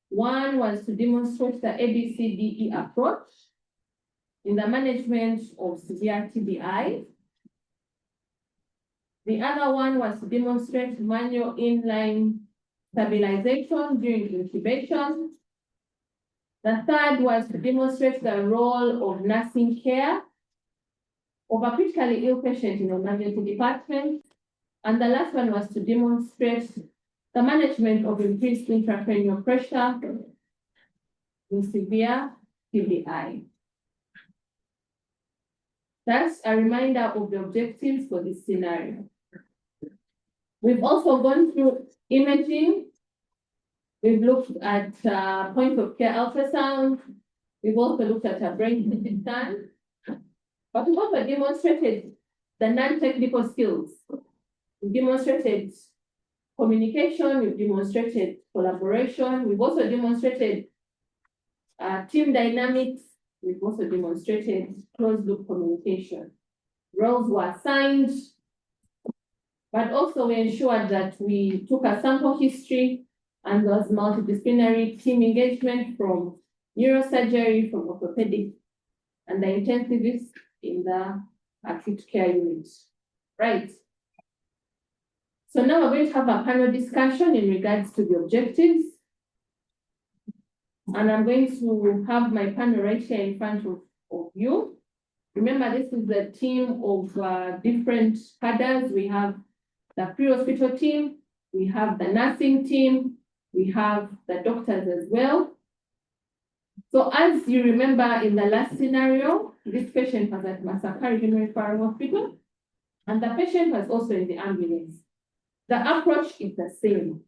Speaker 1: One was to demonstrate the ABCDE approach in the management of severe TBI. The other one was to demonstrate manual inline stabilization during intubation. The third was to demonstrate the role of nursing care of a critically ill patient in the emergency department. And the last one was to demonstrate the management of increased intracranial pressure in severe TBI. That's a reminder of the objectives for this scenario. We've also gone through imaging. We've looked at point of care ultrasound. We've also looked at a brain CT scan. But we've also demonstrated the non-technical skills. We've demonstrated communication, we've demonstrated collaboration, we've also demonstrated team dynamics, we've also demonstrated closed loop communication. Roles were assigned, but also we ensured that we took a sample history and there was multidisciplinary team engagement from neurosurgery, from orthopedic, and the intensivist in the acute care unit. Right. So now we're going to have a panel discussion in regards to the objectives. And I'm going to have my panel right here in front of you. Remember, this is a team of different cadres. We have the pre-hospital team, we have the nursing team, we have the doctors as well. So as you remember in the last scenario, this patient was at Makerere General Referral Hospital, and the patient was also in the ambulance. The approach is the same.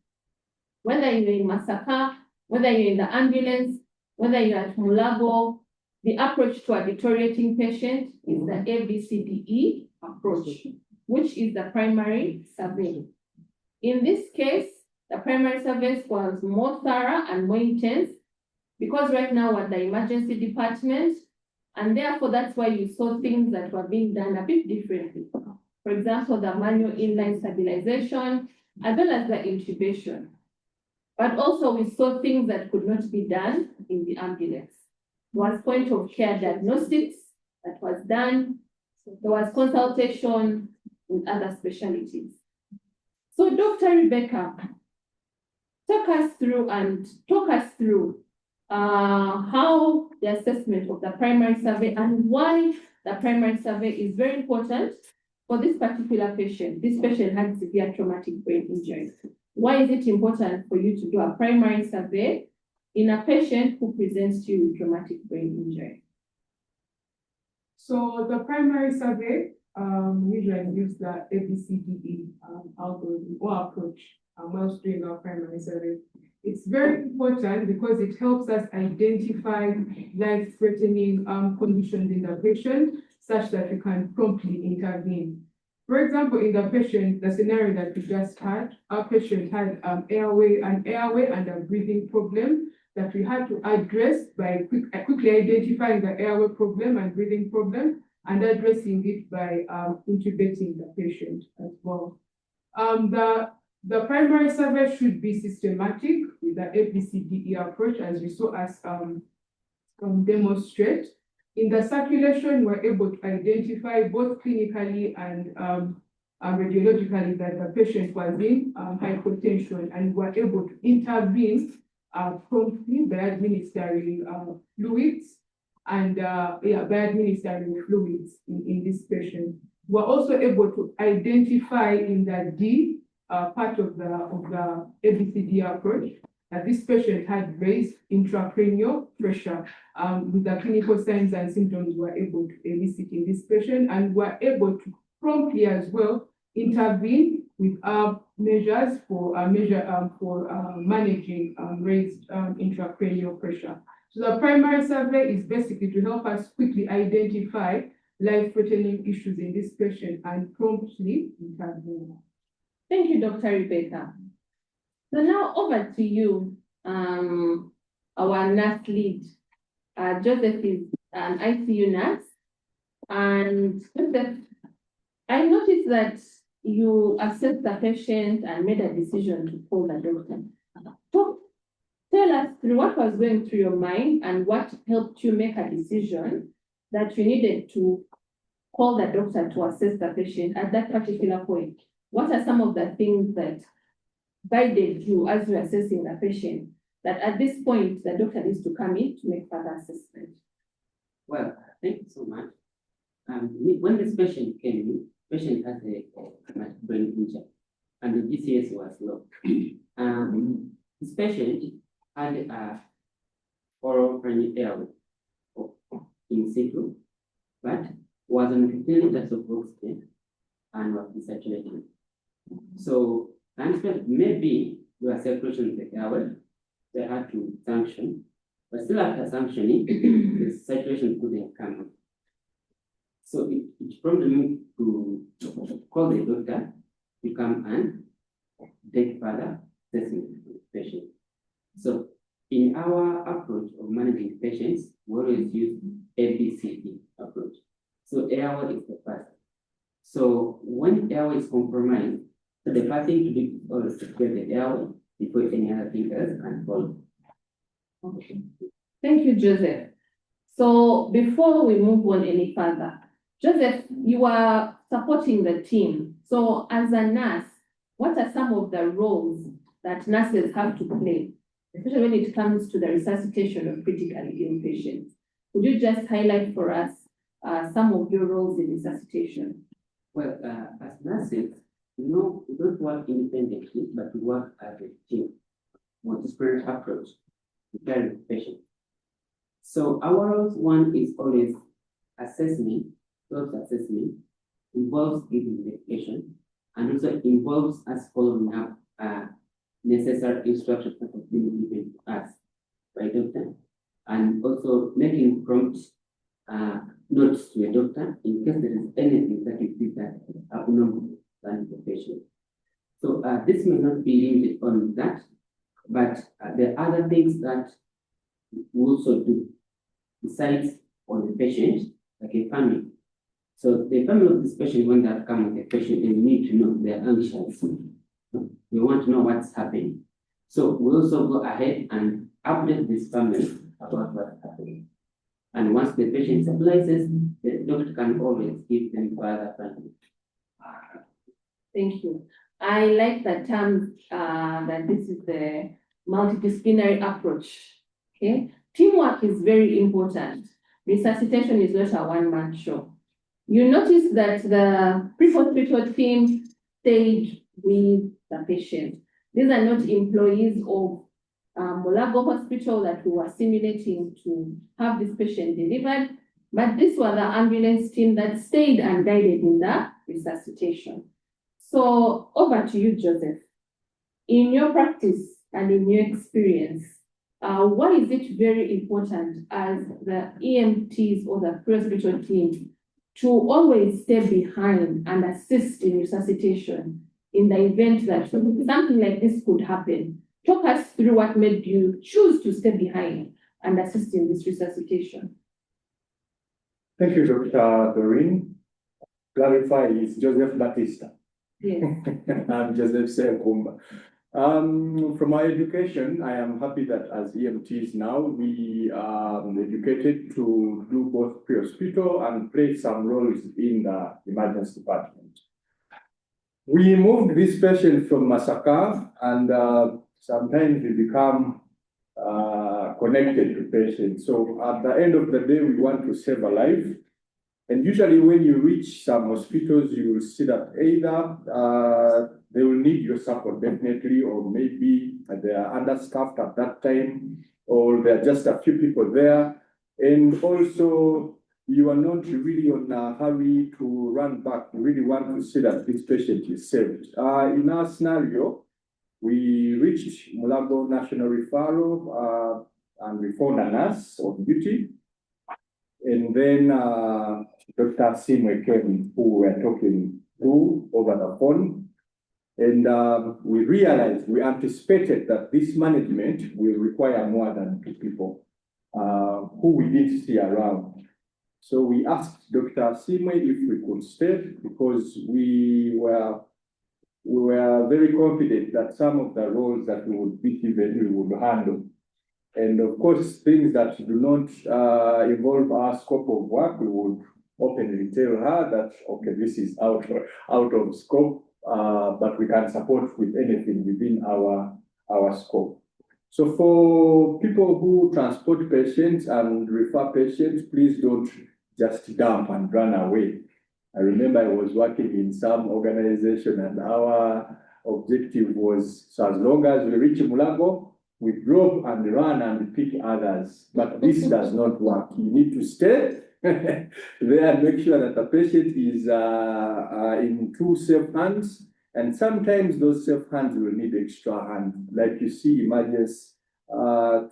Speaker 1: Whether you're in Masaka, whether you're in the ambulance, whether you're at Mulago, the approach to a deteriorating patient is the ABCDE approach, which is the primary survey. In this case, the primary survey was more thorough and more intense because right now we're at the emergency department, and therefore that's why you saw things that were being done a bit differently. For example, the manual inline stabilization, as well as the intubation. But also we saw things that could not be done in the ambulance. There was point of care diagnostics that was done. There was consultation with other specialties. So Dr. Rebecca, talk us through how the assessment of the primary survey and why the primary survey is very important for this particular patient. This patient had severe traumatic brain injury. Why is it important for you to do a primary survey in a patient who presents to you with traumatic brain injury?
Speaker 6: So the primary survey usually use the ABCDE algorithm or approach whilst doing our primary survey. It's very important because it helps us identify life-threatening conditions in the patient such that we can promptly intervene. For example, in the scenario that we just had, our patient had an airway and a breathing problem that we had to address by quickly identifying the airway problem and breathing problem and addressing it by intubating the patient as well. The primary survey should be systematic with the ABCDE approach, as we saw us demonstrate. In the circulation, we're able to identify both clinically and radiologically that the patient was in hypotension, and we're able to intervene promptly by administering fluids and by administering fluids in this patient. We're also able to identify in the D part of the ABCD approach that this patient had raised intracranial pressure. With the clinical signs and symptoms we're able to elicit in this patient, and we're able to promptly as well intervene with measures for managing raised intracranial pressure. So the primary survey is basically to help us quickly identify life-threatening issues in this patient and promptly intervene.
Speaker 1: Thank you, Dr. Rebecca. So now over to you, our nurse lead. Joseph is an ICU nurse. And Joseph, I noticed that you assessed the patient and made a decision to call the doctor. So tell us through what was going through your mind and what helped you make a decision that you needed to call the doctor to assess the patient at that particular point. What are some of the things that guided you as you're assessing the patient, that at this point, the doctor needs to come in to make further assessment?
Speaker 5: Well, thank you so much. When this patient came in, the patient had a brain injury and the GCS was low. This patient had a oral primary airway in situ, but was on 15 liters of oxygen and was desaturating. So I understand maybe there was circulation in the airway, they had to sanction, but still after sanctioning, the saturation couldn't come up. So it prompted me to call the doctor to come and take further assessment of the patient. So in our approach of managing patients, we always use ABCD approach. So airway is the first. So when airway is compromised, so the first thing to do is always to clear the airway before any other thing else can follow.
Speaker 1: Okay. Thank you, Joseph. So before we move on any further, Joseph, you are supporting the team. So as a nurse, what are some of the roles that nurses have to play, especially when it comes to the resuscitation of critically ill patients? Would you just highlight for us some of your roles in resuscitation?
Speaker 5: Well, as nurses, we don't work independently, but we work as a team, multidisciplinary approach to care of the patient. So our roles, one is always assessment, self-assessment, involves giving medication, and also involves us following up necessary instructions that have been given to us by doctor, and also making prompt notes to a doctor in case there is anything that you see that abnormal than the patient. So this may not be limited on that, but there are other things that we also do besides on the patient, like a family. So the family of this patient, when they have come with the patient, they need to know they're anxious. They want to know what's happening. So we also go ahead and update this family about what's happening. And once the patient stabilizes, the doctor can always give them further planning.
Speaker 1: Thank you. I like the term that this is the multidisciplinary approach. Okay, teamwork is very important. Resuscitation is not a one-man show. You notice that the pre-hospital team stayed with the patient. These are not employees of Lukwago Hospital that we were simulating to have this patient delivered, but this was the ambulance team that stayed and guided in the resuscitation. So over to you, Joseph. In your practice and in your experience, why is it very important as the EMTs or the pre-hospital team to always stay behind and assist in resuscitation in the event that something like this could happen? Talk us through what made you choose to stay behind and assist in this resuscitation.
Speaker 4: Thank you, Dr. Doreen. Clarify, it's Joseph Batista.
Speaker 1: Yes.
Speaker 4: I'm Joseph Ssenkumba. From my education, I am happy that as EMTs now, we are educated to do both pre-hospital and play some roles in the emergency department. We moved this patient from Masaka, and sometimes we become connected to patients. So at the end of the day, we want to save a life. And usually when you reach some hospitals, you will see that either they will need your support definitely, or maybe they are understaffed at that time, or there are just a few people there. And also, you are not really on a hurry to run back. You really want to see that this patient is saved. In our scenario, we reached Mulago National Referral and we found a nurse on duty. And then Dr. Asiimire came, who we were talking to over the phone. And we realized, we anticipated that this management will require more than 2 people who we did see around. So we asked Dr. Asiimire if we could stay, because we were very confident that some of the roles that we would be given, we would handle. And of course, things that do not involve our scope of work, we would openly tell her that, okay, this is out of scope, but we can support with anything within our scope. So for people who transport patients and refer patients, please don't just dump and run away. I remember I was working in some organization, and our objective was, so as long as we reach Mulago, we drop and run and pick others. But this does not work. You need to stay there and make sure that the patient is in 2 safe hands. And sometimes those safe hands will need extra hands. Like you see, emergency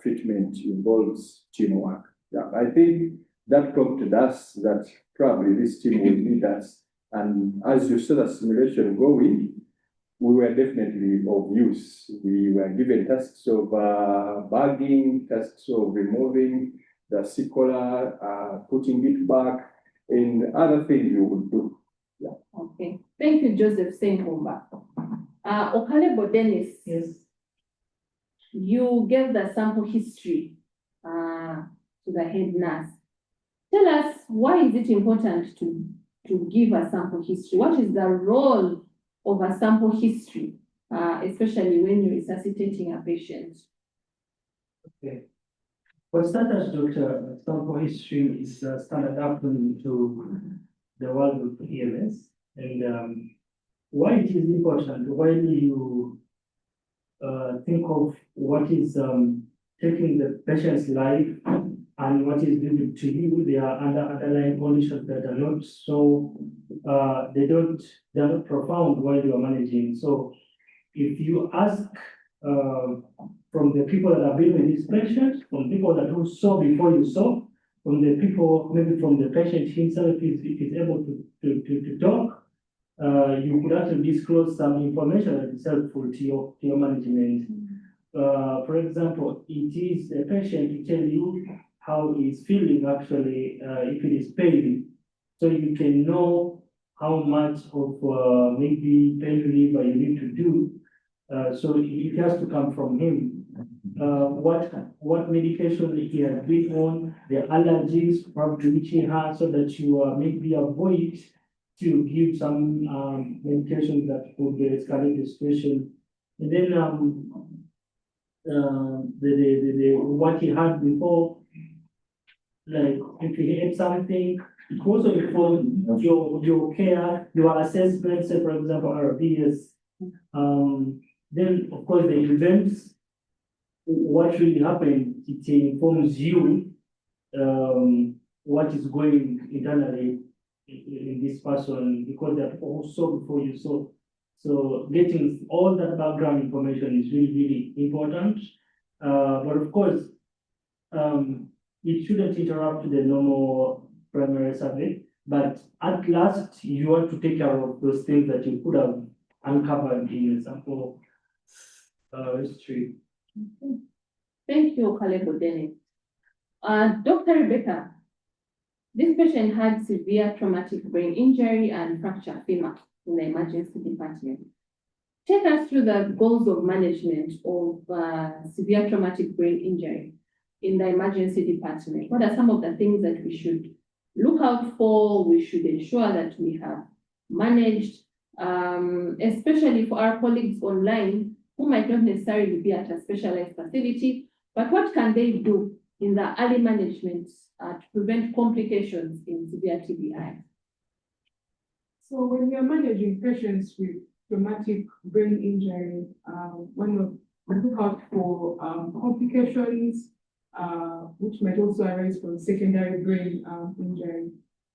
Speaker 4: treatment involves teamwork. Yeah, I think that prompted us that probably this team will need us. And as you saw the simulation going, we were definitely of use. We were given tasks of bagging, tasks of removing the C-collar, putting it back, and other things we would do. Yeah.
Speaker 1: Okay. Thank you, Joseph Ssenkumba. Okalebo Dennis.
Speaker 7: Yes.
Speaker 1: You gave the sample history to the head nurse. Tell us, why is it important to give a sample history? What is the role of a sample history, especially when you're resuscitating a patient?
Speaker 7: Okay. For starters, Doctor, sample history is standard up to the world of EMS. And why it is important, when you think of what is taking the patient's life and what is given to you, they are under underlying conditions that are not so, they're not profound while you are managing. So if you ask from the people that have been with these patients, from people that who saw before you saw, from the people, maybe from the patient himself, if he's able to talk, you could actually disclose some information that is helpful to your management. For example, it is a patient to tell you how he's feeling actually, if it is pain, so you can know how much of maybe pain reliever you need to do. So it has to come from him. What medication he has been on, the allergies probably which he has, so that you maybe avoid to give some medication that could escalate the situation. And then what he had before, like if he ate something, it also inform your care, your assessment, say for example RBS. Then of course the events, what really happened, it informs you what is going internally in this person, because they're also before you saw. So getting all that background information is really, really important. But of course, it shouldn't interrupt the normal primary survey. But at last, you want to take care of those things that you could have uncovered in a sample history.
Speaker 1: Okay. Thank you, Okiror Dennis. Dr. Rebecca, this patient had severe traumatic brain injury and fracture femur in the emergency department. Take us through the goals of management of severe traumatic brain injury in the emergency department. What are some of the things that we should look out for, we should ensure that we have managed, especially for our colleagues online who might not necessarily be at a specialized facility, but what can they do in the early management to prevent complications in severe TBI?
Speaker 6: So when we are managing patients with traumatic brain injury, we look out for complications, which might also arise from secondary brain injury.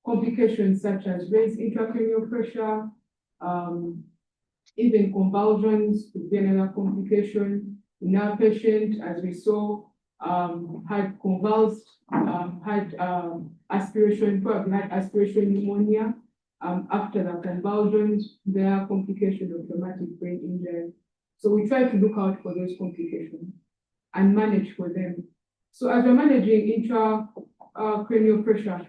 Speaker 6: Complications such as raised intracranial pressure, even convulsions could be another complication. In our patient, as we saw, had convulsed, had aspiration, probably had aspiration pneumonia. After the convulsions, there are complications of traumatic brain injury. So we try to look out for those complications and manage for them. So as we're managing intracranial pressure,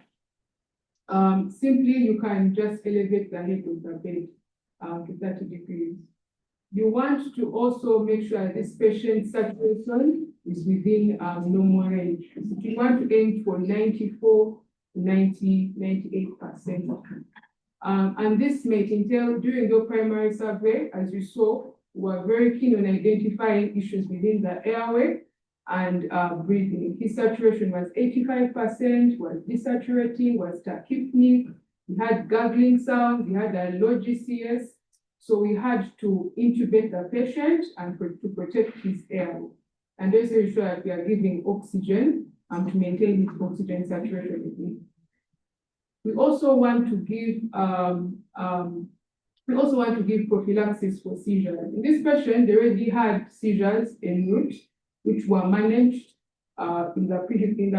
Speaker 6: simply you can just elevate the head of the bed to 30 degrees. You want to also make sure this patient's saturation is within normal range. You want to aim for 94, 90, 98%. And this may entail during the primary survey, as you saw, we were very keen on identifying issues within the airway and breathing. His saturation was 85%, was desaturating, was tachypneic, he had gargling sounds, he had a low GCS. So we had to intubate the patient and to protect his airway. And also ensure that we are giving oxygen to maintain his oxygen saturation. We also want to give prophylaxis for seizures. In this patient, they already had seizures en route, which were managed in the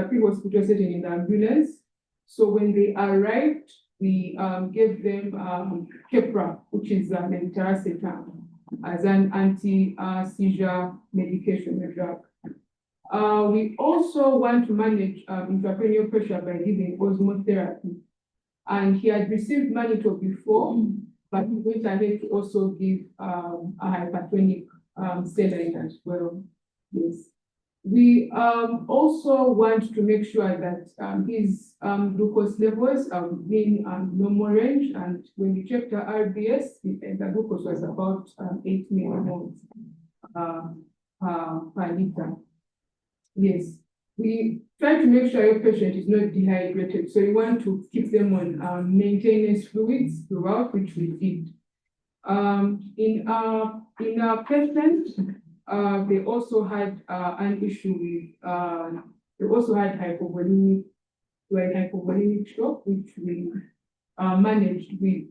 Speaker 6: pre-hospital setting in the ambulance. So when they arrived, we gave them Keppra, which is Meridah, as an anti-seizure medication or drug. We also want to manage intracranial pressure by giving osmotherapy. And he had received mannitol before, but we went ahead to also give a hypertonic saline as well. Yes. We also want to make sure that his glucose levels are within normal range, and when we checked the RBS, the glucose was about 8 millimoles per liter. Yes, we try to make sure your patient is not dehydrated, so you want to keep them on maintenance fluids throughout, which we did. In our patient, they also had an issue with, they also had hypovolemic shock, which we managed with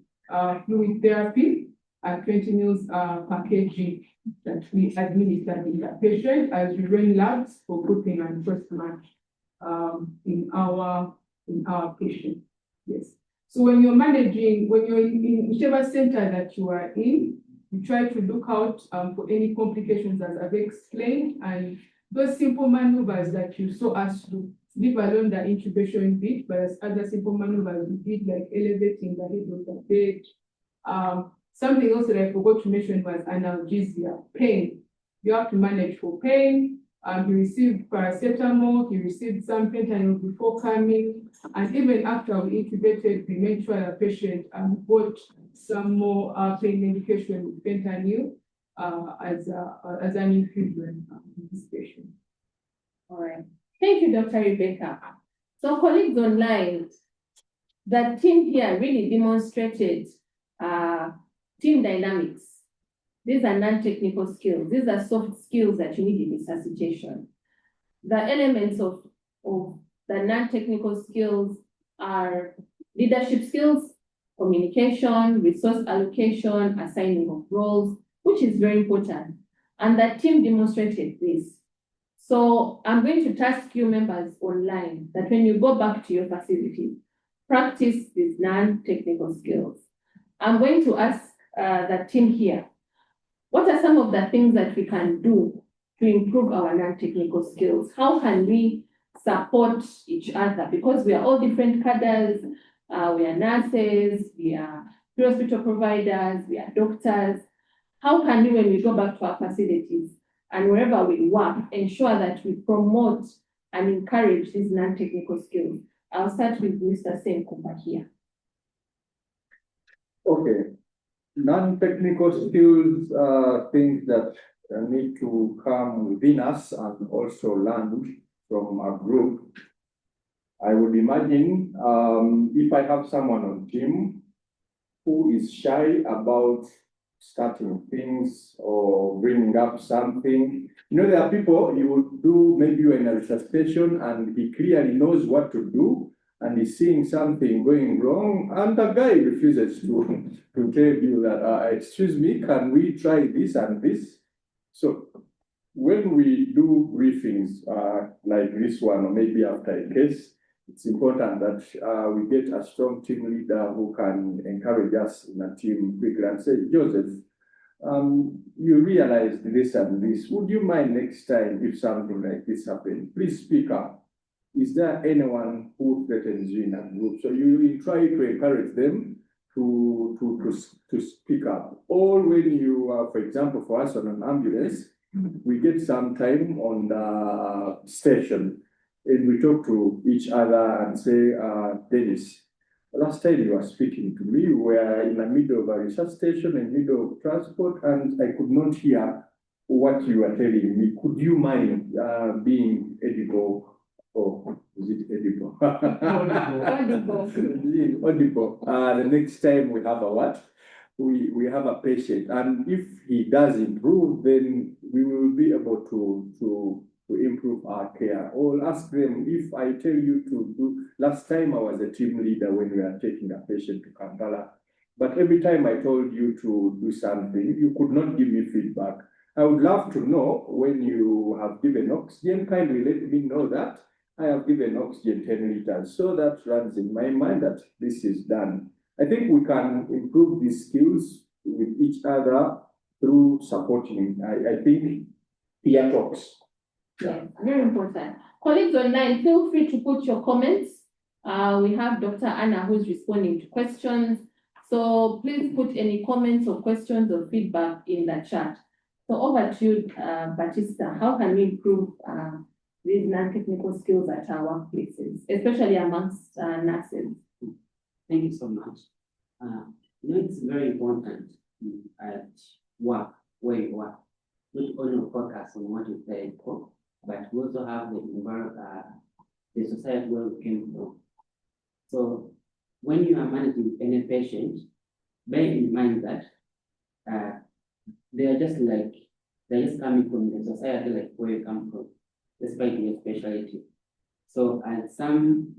Speaker 6: fluid therapy at 20 mils per kg that we administered in the patient as we ran labs for grouping and first match in our patient. Yes. So when you're managing, when you're in whichever center that you are in, you try to look out for any complications as I've explained, and those simple maneuvers that you saw us do, leave alone the intubation bit, but as other simple maneuvers we did, like elevating the head of the bed. Something else that I forgot to mention was analgesia, pain. You have to manage for pain. He received paracetamol, he received some fentanyl before coming, and even after we intubated, we made sure the patient got some more pain medication with fentanyl as an infusion in this patient.
Speaker 1: All right. Thank you, Dr. Rebecca. So colleagues online, the team here really demonstrated team dynamics. These are non-technical skills. These are soft skills that you need in resuscitation. The elements of the non-technical skills are leadership skills, communication, resource allocation, assigning of roles, which is very important. And that team demonstrated this. So I'm going to task you members online that when you go back to your facilities, practice these non-technical skills. I'm going to ask the team here, what are some of the things that we can do to improve our non-technical skills? How can we support each other? Because we are all different cadres, we are nurses, we are hospital providers, we are doctors. How can we, when we go back to our facilities and wherever we work, ensure that we promote and encourage these non-technical skills? I'll start with Mr. Ssenkumba here.
Speaker 4: Okay. Non-technical skills are things that need to come within us and also learn from our group. I would imagine if I have someone on team who is shy about starting things or bringing up something. You know, there are people you would do, maybe you're in a resuscitation and he clearly knows what to do and he's seeing something going wrong and the guy refuses to tell you that, excuse me, can we try this and this? So when we do briefings like this one, or maybe after a case, it's important that we get a strong team leader who can encourage us in a team quickly and say, Joseph, you realized this and this. Would you mind next time if something like this happens? Please speak up. Is there anyone who threatens you in a group? So you try to encourage them to speak up. Or when you, for example, for us on an ambulance, we get some time on the station and we talk to each other and say, Dennis, last time you were speaking to me, we were in the middle of a resuscitation, in the middle of transport, and I could not hear what you were telling me. Could you mind being edible? Or is it edible? Audible. The next time we have a what? We have a patient, and if he does improve, then we will be able to improve our care. Or ask them, if I tell you to do, last time I was a team leader when we were taking a patient to Kampala, but every time I told you to do something, you could not give me feedback. I would love to know when you have given oxygen, kindly let me know that I have given oxygen 10 liters. So that runs in my mind that this is done. I think we can improve these skills with each other through supporting. I think peer talks.
Speaker 1: Yeah, very important. Colleagues online, feel free to put your comments. We have Dr. Anna who's responding to questions. So please put any comments or questions or feedback in the chat. So over to you, Batista. How can we improve these non-technical skills at our workplaces, especially amongst nurses?
Speaker 5: Thank you so much. It's very important at work, where you work, not only focus on what you say, but we also have the society where we came from. So when you are managing any patient, bear in mind that they're just coming from the society like where you come from, despite your specialty. So at some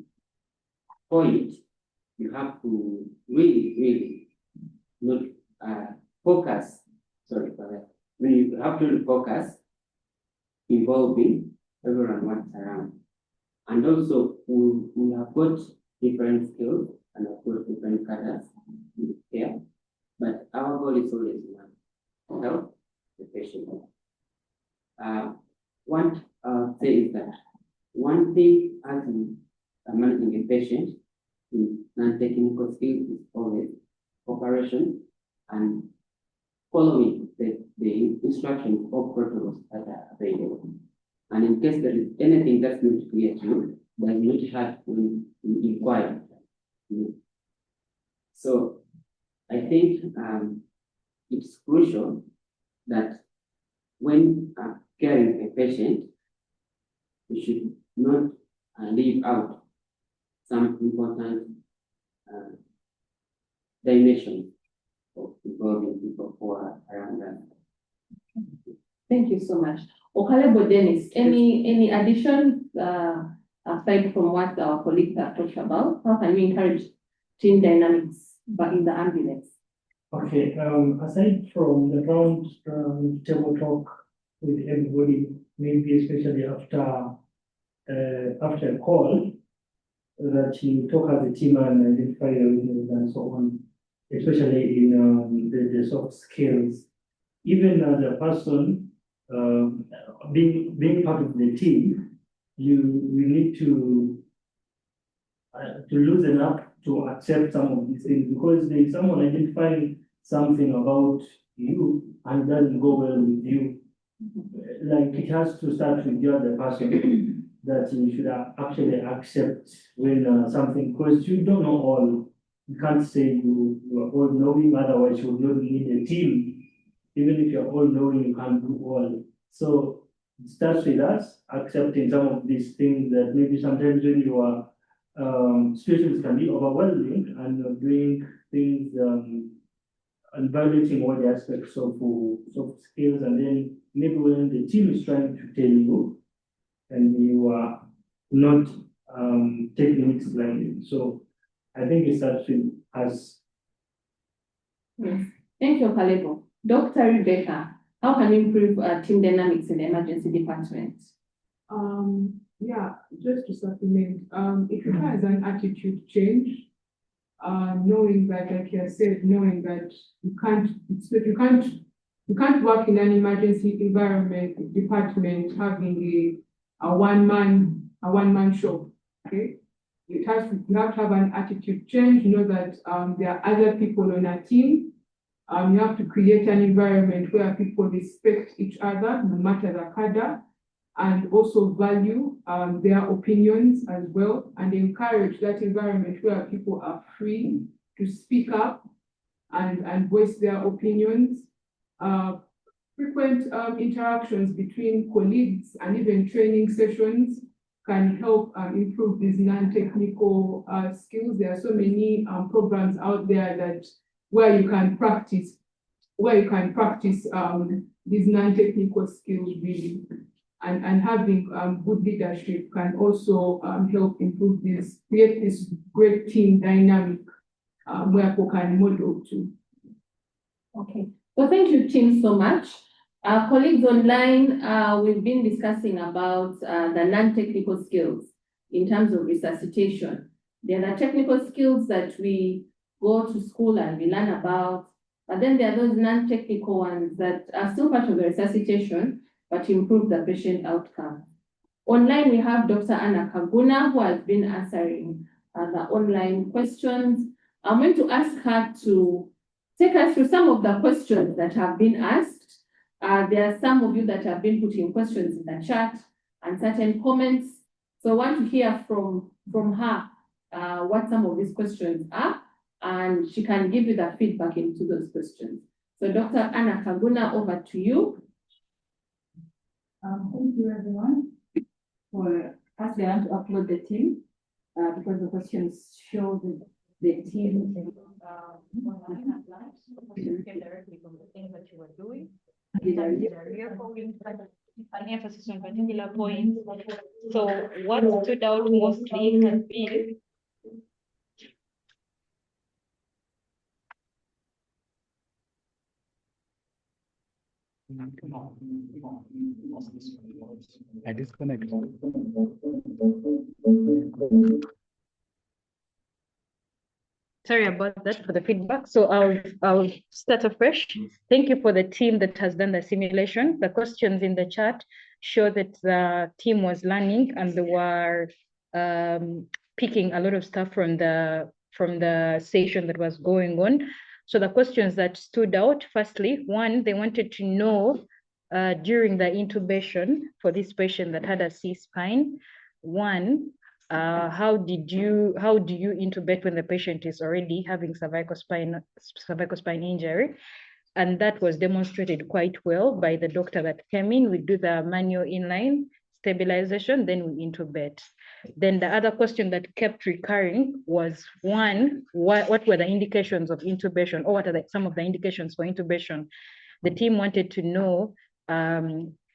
Speaker 5: point, you have to really not focus, sorry for that. When you have to focus involving everyone what's around. And also we have got different skills and of course different colors here, but our goal is always one, to help the patient. What I'll say is that one thing as managing a patient in non-technical skills is always cooperation and following the instructions or protocols that are available. And in case there is anything that's not clear to you, then you have to inquire. So I think it's crucial that when caring a patient, we should not leave out some important dimensions of involving people who are around us.
Speaker 1: Thank you so much. Okalebo Dennis, any additions aside from what our colleagues have talked about? How can we encourage team dynamics?
Speaker 8: but in the ambulance.
Speaker 7: Okay, aside from the round table talk with everybody, maybe especially after a call, that you talk as a team and identify the weaknesses and so on, especially in the soft skills. Even as a person, being part of the team, we need to loosen up to accept some of these things, because there is someone identifying something about you and it doesn't go well with you. Like, it has to start with the other person that you should actually accept when something, because you don't know all. You can't say you are all knowing, otherwise you would not need a team. Even if you're all knowing, you can't do all. So it starts with us accepting some of these things that maybe sometimes when you are situations can be overwhelming and you're doing things and violating all the aspects of soft skills, and then maybe when the team is trying to tell you and you are not taking it blindly. So I think it starts with us.
Speaker 1: Yes. Thank you, Kalebo. Dr. Rebecca, how can you improve team dynamics in the emergency department?
Speaker 6: Yeah, just to supplement, it requires an attitude change. Knowing that, like you said, knowing that you can't work in an emergency environment department having a one-man show. Okay, you have to have an attitude change. Know that there are other people on a team. You have to create an environment where people respect each other, no matter the cadre, and also value their opinions as well, and encourage that environment where people are free to speak up and voice their opinions. Frequent interactions between colleagues and even training sessions can help improve these non-technical skills. There are so many programs out there where you can practice these non-technical skills really. And having good leadership can also help create this great team dynamic where people can model to.
Speaker 1: Okay, so thank you, team, so much. Colleagues online, we've been discussing about the non-technical skills in terms of resuscitation. There are the technical skills that we go to school and we learn about, but then there are those non-technical ones that are still part of the resuscitation, but improve the patient outcome. Online, we have Dr. Anna Kaguna, who has been answering the online questions. I'm going to ask her to take us through some of the questions that have been asked. There are some of you that have been putting questions in the chat and certain comments. So I want to hear from her what some of these questions are, and she can give you the feedback into those questions. So Dr. Anna Kaguna, over to you.
Speaker 8: Thank you, everyone. Firstly, I want to upload the team because the questions show the team came directly from the things that you were doing. An emphasis on particular points. So what stood out mostly has been
Speaker 2: I disconnect.
Speaker 8: Sorry about that for the feedback. So I'll start afresh. Thank you for the team that has done the simulation. The questions in the chat show that the team was learning and they were picking a lot of stuff from the session that was going on. So the questions that stood out, firstly, one, they wanted to know during the intubation for this patient that had a C-spine, one, how do you intubate when the patient is already having cervical spine injury? And that was demonstrated quite well by the doctor that came in. We do the manual inline stabilization, then we intubate. Then the other question that kept recurring was, one, what were the indications of intubation, or what are some of the indications for intubation? The team wanted to know,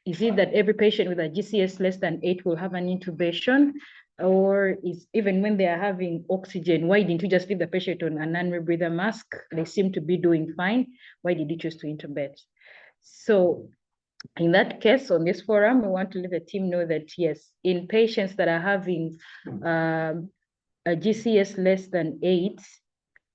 Speaker 8: is it that every patient with a GCS less than 8 will have an intubation? Or is even when they are having oxygen, why didn't you just leave the patient on a non-rebreather mask? They seem to be doing fine. Why did you choose to intubate? So in that case, on this forum, we want to let the team know that yes, in patients that are having a GCS less than 8,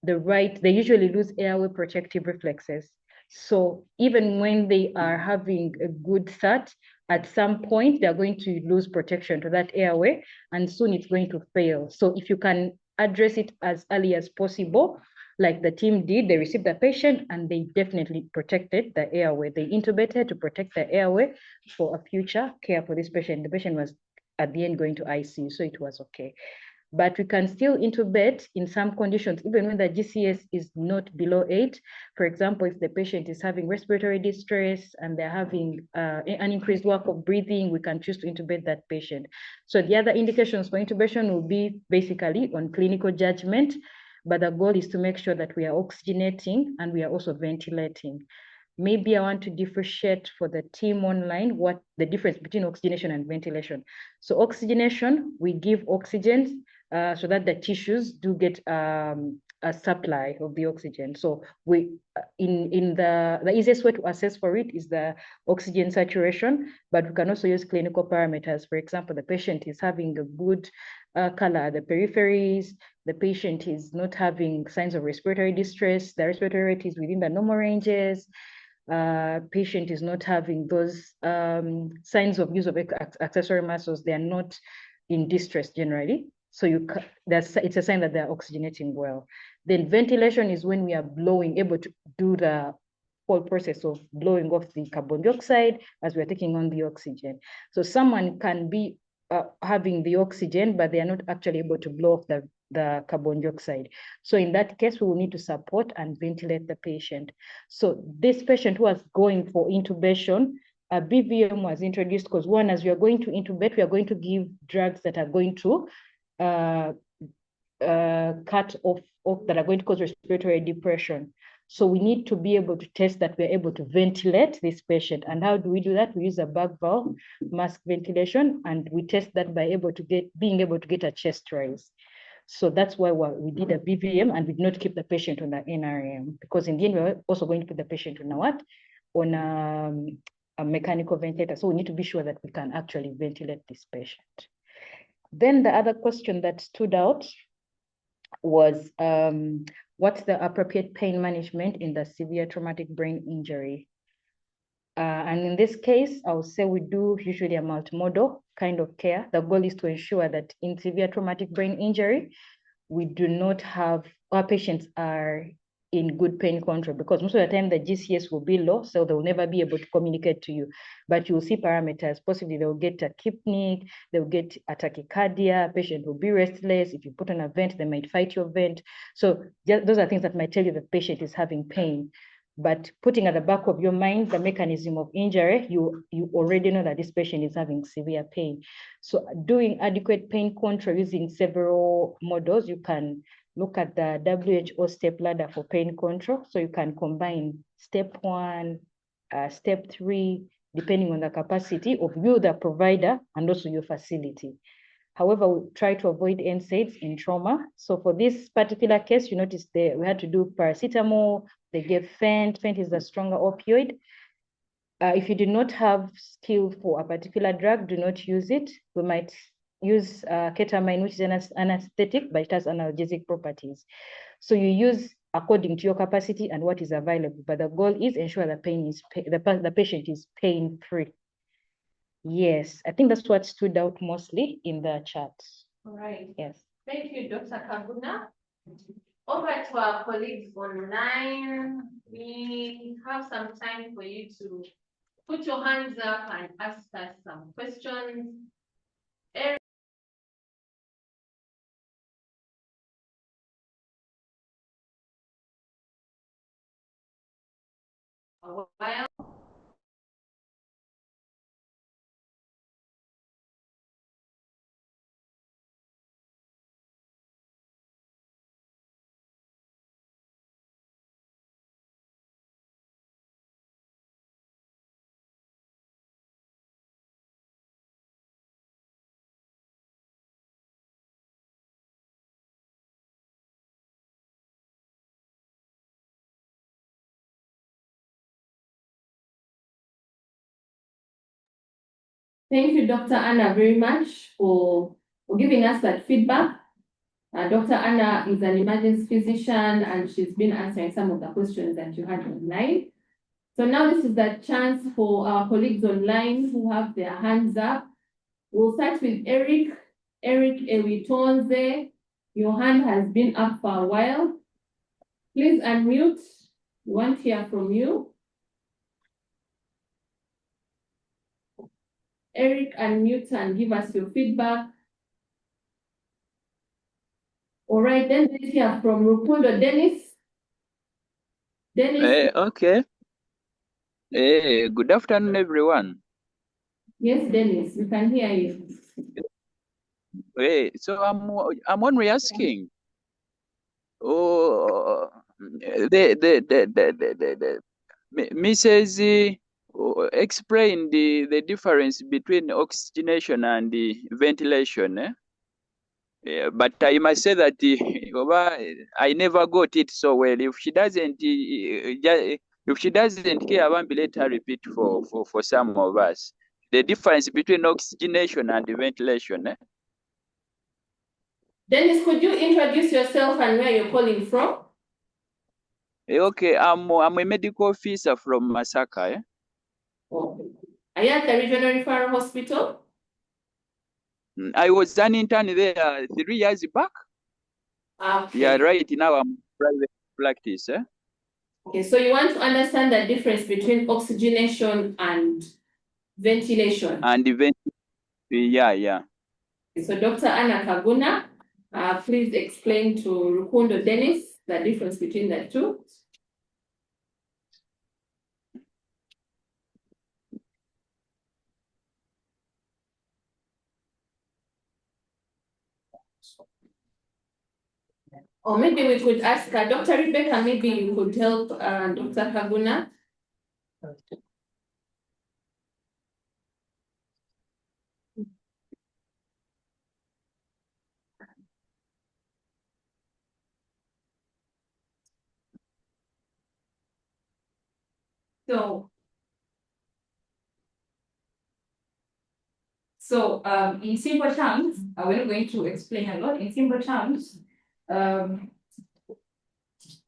Speaker 8: they usually lose airway protective reflexes. So even when they are having a good start, at some point they're going to lose protection to that airway, and soon it's going to fail. So if you can address it as early as possible, like the team did, they received the patient and they definitely protected the airway. They intubated to protect the airway for a future care for this patient. The patient was at the end going to ICU, so it was okay. But we can still intubate in some conditions, even when the GCS is not below 8. For example, if the patient is having respiratory distress and they're having an increased work of breathing, we can choose to intubate that patient. So the other indications for intubation will be basically on clinical judgment, but the goal is to make sure that we are oxygenating and we are also ventilating. Maybe I want to differentiate for the team online what the difference between oxygenation and ventilation. So oxygenation, we give oxygen so that the tissues do get a supply of the oxygen. So we, the easiest way to assess for it is the oxygen saturation, but we can also use clinical parameters. For example, the patient is having a good color at the peripheries, the patient is not having signs of respiratory distress, the respiratory rate is within the normal ranges, patient is not having those signs of use of accessory muscles, they are not in distress generally. So it's a sign that they're oxygenating well. Then ventilation is when we are able to do the whole process of blowing off the carbon dioxide as we're taking on the oxygen. So someone can be having the oxygen, but they are not actually able to blow off the carbon dioxide. So in that case, we will need to support and ventilate the patient. So this patient who was going for intubation, a BVM was introduced because one, as we are going to intubate, we are going to give drugs that are going to cut off that are going to cause respiratory depression. So we need to be able to test that we're able to ventilate this patient. And how do we do that? We use a bag valve mask ventilation, and we test that by being able to get a chest raise. So that's why we did a BVM and we did not keep the patient on the NRM, because in the end, we're also going to put the patient on on a mechanical ventilator. So we need to be sure that we can actually ventilate this patient. Then the other question that stood out was what's the appropriate pain management in the severe traumatic brain injury? And in this case, I would say we do usually a multimodal kind of care. The goal is to ensure that in severe traumatic brain injury, we do not have, our patients are in good pain control, because most of the time the GCS will be low, so they will never be able to communicate to you. But you will see parameters, possibly they will get tachypneic, they will get a tachycardia, patient will be restless. If you put on a vent, they might fight your vent. So those are things that might tell you the patient is having pain. But putting at the back of your mind the mechanism of injury, you already know that this patient is having severe pain. So doing adequate pain control using several models, you can look at the WHO step ladder for pain control. So you can combine step 1, step 3, depending on the capacity of you, the provider, and also your facility. However, we try to avoid NSAIDs in trauma. So for this particular case, you notice we had to do paracetamol, they gave Fent. Fent is a stronger opioid. If you do not have skill for a particular drug, do not use it. We might use ketamine, which is an anesthetic, but it has analgesic properties. So you use according to your capacity and what is available. But the goal is ensure the patient is pain-free. Yes, I think that's what stood out mostly in the chat.
Speaker 1: All right.
Speaker 8: Yes.
Speaker 1: Thank you, Dr. Kaguna. Over to our colleagues online. We have some time for you to put your hands up and ask us some questions. A while. Thank you, Dr. Anna, very much for giving us that feedback. Dr. Anna is an emergency physician and she's been answering some of the questions that you had online. So now this is the chance for our colleagues online who have their hands up. We'll start with Eric. Eric Ewitonze, your hand has been up for a while. Please unmute. We want to hear from you. Eric, unmute and give us your feedback. All right, then let's hear from Rukundo. Dennis. Dennis.
Speaker 9: Okay. Good afternoon, everyone.
Speaker 1: Yes, Dennis, we can hear you.
Speaker 9: So I'm only asking. Mrs. Explain the difference between oxygenation and the ventilation. But I must say that I never got it so well. If she doesn't care about me, let her repeat for some of us. The difference between oxygenation and the ventilation.
Speaker 1: Dennis, could you introduce yourself and where you're calling from?
Speaker 9: Okay, I'm a medical officer from Masaka.
Speaker 1: Okay. Are you at the Regional Referral Hospital?
Speaker 9: I was an intern there 3 years back.
Speaker 1: Okay.
Speaker 9: Yeah, right now I'm private practice.
Speaker 1: Okay, so you want to understand the difference between oxygenation and ventilation.
Speaker 9: And the yeah.
Speaker 1: So Dr. Anna Kaguna, please explain to Rukundo Dennis the difference between the two. Or maybe we could ask Dr. Rebecca, maybe you could help Dr. Kaguna.
Speaker 10: So in simple terms, we're not going to explain a lot. In simple terms,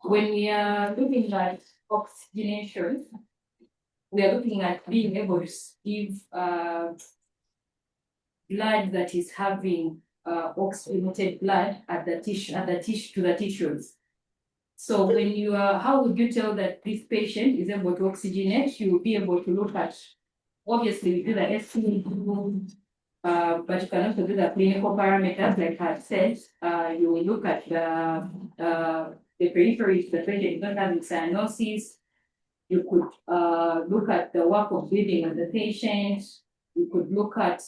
Speaker 10: when we are looking at oxygenation, we are looking at being able to give blood that is having oxygenated blood at the tissue, to the tissues. So when you are, how would you tell that this patient is able to oxygenate? You will be able to look at, obviously we do the SPO, but you can also do the clinical parameters like I said. You will look at the peripheries, the patient is not having cyanosis. You could look at the work of breathing of the patient. You could look at,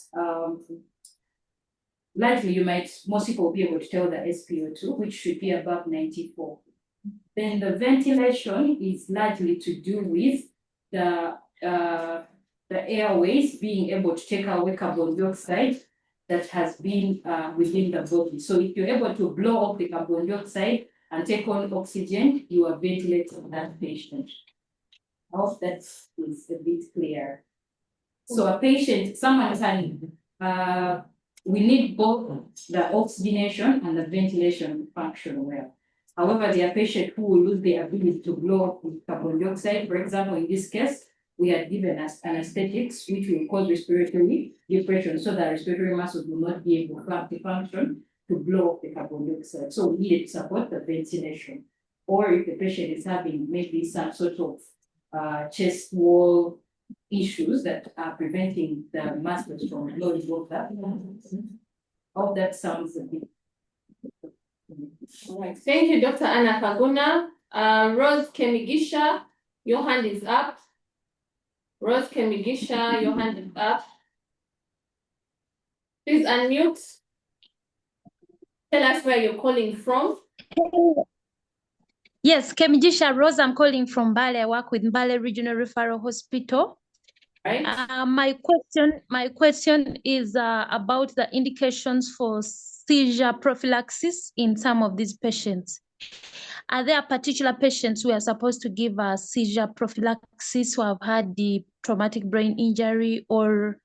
Speaker 10: likely most people will be able to tell the SPO2, which should be above 94. Then the ventilation is largely to do with the airways being able to take away carbon dioxide that has been within the body. So if you're able to blow off the carbon dioxide and take on oxygen, you are ventilating that patient. I hope that is a bit clear. So a patient, someone can, we need both the oxygenation and the ventilation to function well. However, there are patients who will lose the ability to blow up with carbon dioxide. For example, in this case, we had given us anesthetics, which will cause respiratory depression, so that respiratory muscles will not be able to function to blow up the carbon dioxide. So we need to support the ventilation. Or if the patient is having maybe some sort of chest wall issues that are preventing the muscles from blowing water. All that sounds a bit.
Speaker 1: All right. Thank you, Dr. Anna Kaguna. Rose Kemigisha, your hand is up. Rose Kemigisha, your hand is up. Please unmute. Tell us where you're calling from.
Speaker 11: Yes, Kemigisha Rose, I'm calling from Mbale. I work with Mbale Regional Referral Hospital.
Speaker 1: Right.
Speaker 11: My question is about the indications for seizure prophylaxis in some of these patients. Are there particular patients who are supposed to give a seizure prophylaxis who have had the traumatic brain injury, or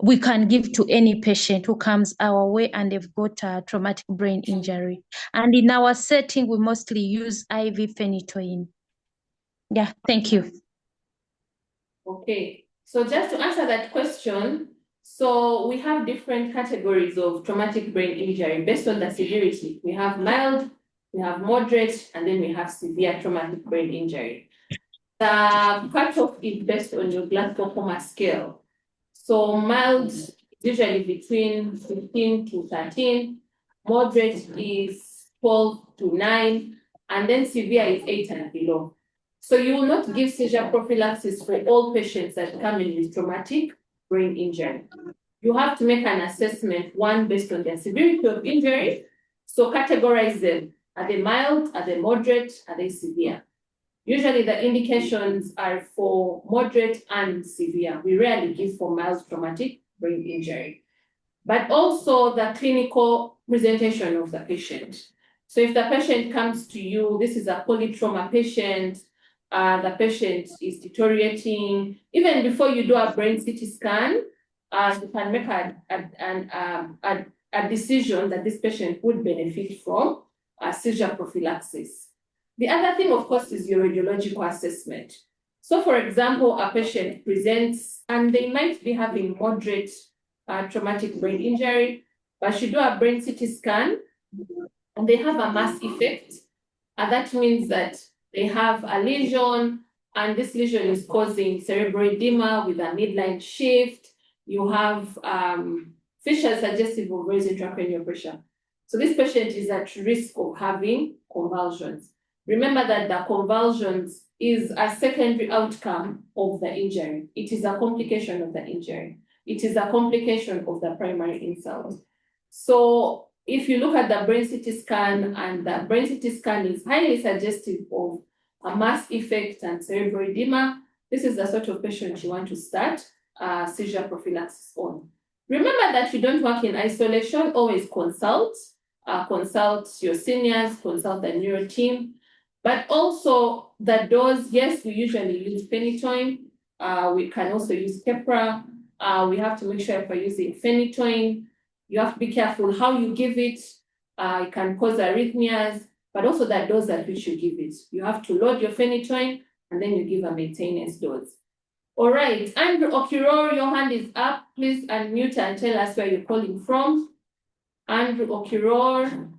Speaker 11: we can give to any patient who comes our way and they've got a traumatic brain injury. And in our setting, we mostly use IV phenytoin. Yeah, thank you.
Speaker 1: Okay, so just to answer that question, so we have different categories of traumatic brain injury based on the severity. We have mild, we have moderate, and then we have severe traumatic brain injury. The cutoff is based on your Glasgow Coma scale. So mild is usually between 15 to 13, moderate is 12 to 9, and then severe is 8 and below. So you will not give seizure prophylaxis for all patients that come in with traumatic brain injury. You have to make an assessment, one based on their severity of injury. So categorize them. Are they mild? Are they moderate? Are they severe? Usually the indications are for moderate and severe. We rarely give for mild traumatic brain injury. But also the clinical presentation of the patient. So if the patient comes to you, this is a polytrauma patient, the patient is deteriorating. Even before you do a brain CT scan, you can make a decision that this patient would benefit from seizure prophylaxis. The other thing, of course, is your radiological assessment. So, for example, a patient presents and they might be having moderate traumatic brain injury, but you do a brain CT scan and they have a mass effect. And that means that they have a lesion, and this lesion is causing cerebral edema with a midline shift. You have fissure suggestive of raised intracranial pressure. So this patient is at risk of having convulsions. Remember that the convulsions is a secondary outcome of the injury. It is a complication of the injury. It is a complication of the primary insult. So if you look at the brain CT scan, and the brain CT scan is highly suggestive of a mass effect and cerebral edema, this is the sort of patient you want to start seizure prophylaxis on. Remember that you don't work in isolation, always consult. Consult your seniors, consult the neuro team. But also the dose, yes, we usually use phenytoin. We can also use Keppra. We have to make sure if we're using phenytoin, you have to be careful how you give it. It can cause arrhythmias, but also the dose at which you give it. You have to load your phenytoin and then you give a maintenance dose. All right, Andrew Okiror, your hand is up. Please unmute and tell us where you're calling from. Andrew Okiror.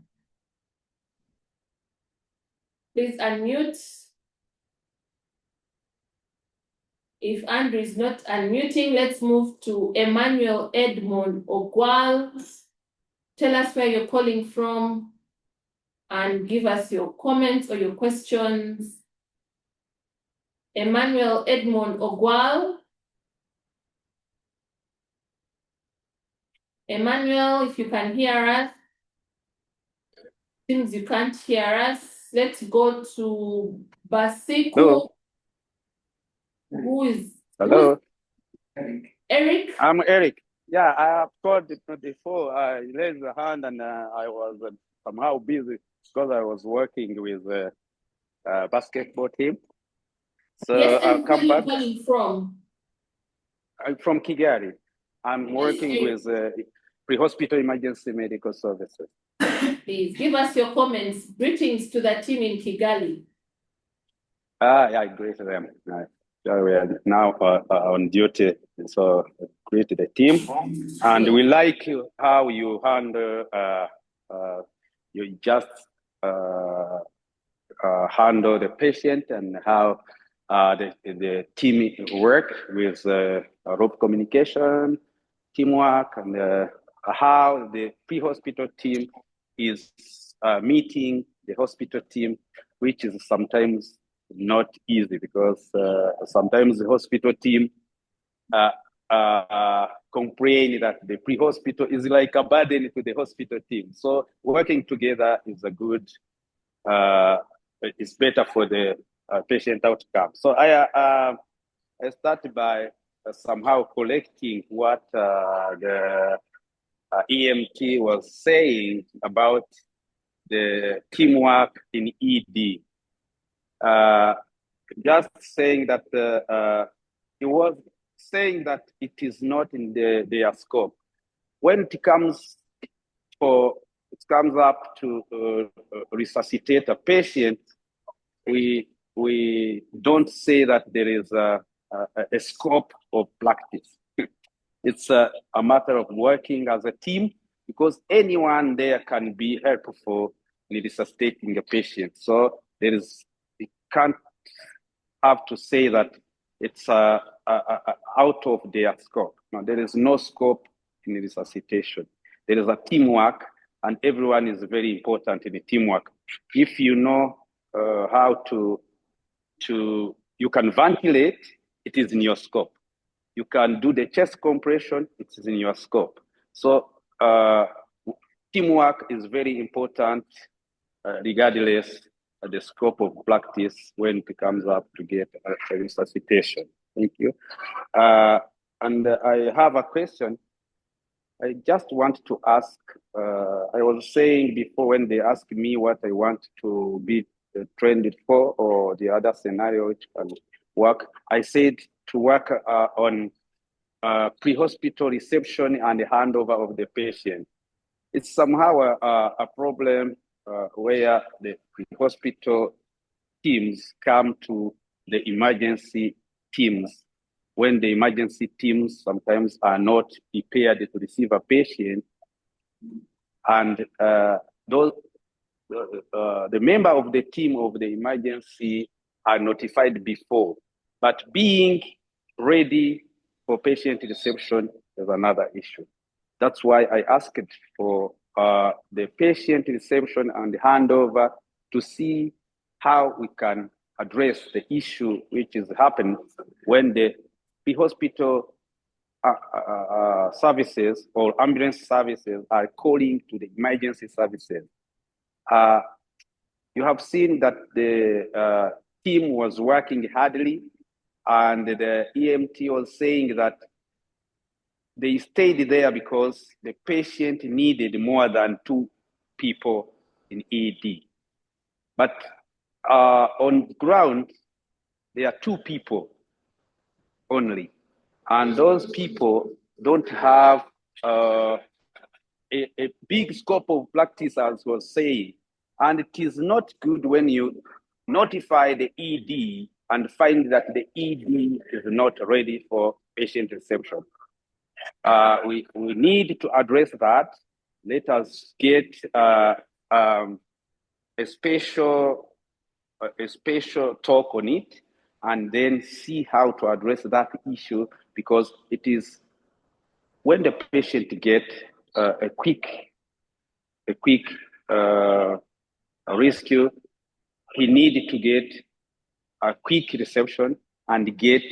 Speaker 1: Please unmute. If Andrew is not unmuting, let's move to Emmanuel Edmond Ogwal. Tell us where you're calling from and give us your comments or your questions. Emmanuel Edmond Ogwal. Emmanuel, if you can hear us. Seems you can't hear us. Let's go to Basiku.
Speaker 12: Hello.
Speaker 1: Who is?
Speaker 12: Hello.
Speaker 1: Eric?
Speaker 12: I'm Eric. Yeah, I have called before. I raised the hand and I was somehow busy because I was working with the basketball team. So
Speaker 1: yes,
Speaker 12: I'll come back.
Speaker 1: Where are you calling from?
Speaker 12: I'm from Kigali. I'm working with pre-hospital emergency medical services.
Speaker 1: Please give us your comments. Greetings to the team in Kigali.
Speaker 12: Yeah, I greet them. We are now on duty, so greet the team. And we like how you handle, you just handle the patient and how the team work with rope communication, teamwork, and how the pre-hospital team is meeting the hospital team, which is sometimes not easy because sometimes the hospital team complain that the pre-hospital is like a burden to the hospital team. So working together is a good, it's better for the patient outcome. So I started by somehow collecting what the EMT was saying about the teamwork in ED. Just saying that it was saying that it is not in their scope. When it comes up to resuscitate a patient, we don't say that there is a scope of practice. It's a matter of working as a team, because anyone there can be helpful in resuscitating a patient. So you can't have to say that it's out of their scope. No, there is no scope in resuscitation. There is a teamwork, and everyone is very important in the teamwork. If you know how you can ventilate, it is in your scope. You can do the chest compression, it is in your scope. So teamwork is very important, regardless of the scope of practice when it comes up to get a resuscitation. Thank you. And I have a question. I just want to ask, I was saying before when they asked me what I want to be trained for, or the other scenario which can work, I said to work on pre-hospital reception and the handover of the patient. It's somehow a problem where the pre-hospital teams come to the emergency teams when the emergency teams sometimes are not prepared to receive a patient, and the member of the team of the emergency are notified before, but being ready for patient reception is another issue. That's why I asked for the patient reception and the handover to see how we can address the issue which is happening when the hospital services or ambulance services are calling to the emergency services. You have seen that the team was working hardly, and the EMT was saying that they stayed there because the patient needed more than 2 people in ED. But on ground, there are 2 people only. And those people don't have a big scope of practice, as was saying. And it is not good when you notify the ED and find that the ED is not ready for patient reception. We need to address that. Let us get a special talk on it, and then see how to address that issue, because it is when the patient get a quick rescue, he needed to get a quick reception and get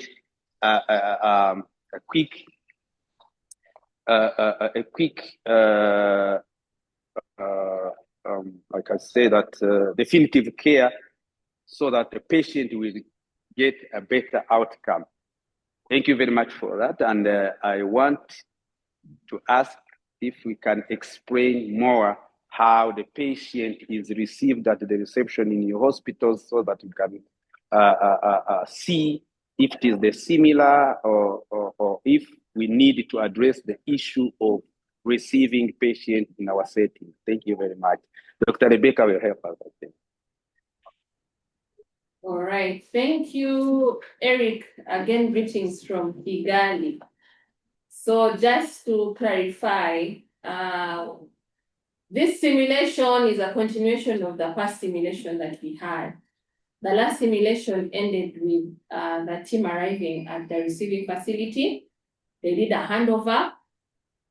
Speaker 12: a quick like I say that definitive care, so that the patient will get a better outcome. Thank you very much for that. And I want to ask if we can explain more how the patient is received at the reception in your hospital, so that you can see if it is the similar or if we need to address the issue of receiving patient in our setting. Thank you very much. Dr. Rebecca will help us.
Speaker 1: All right, thank you, Eric. Again, greetings from Kigali. So just to clarify, this simulation is a continuation of the past simulation that we had. The last simulation ended with the team arriving at the receiving facility. They did a handover,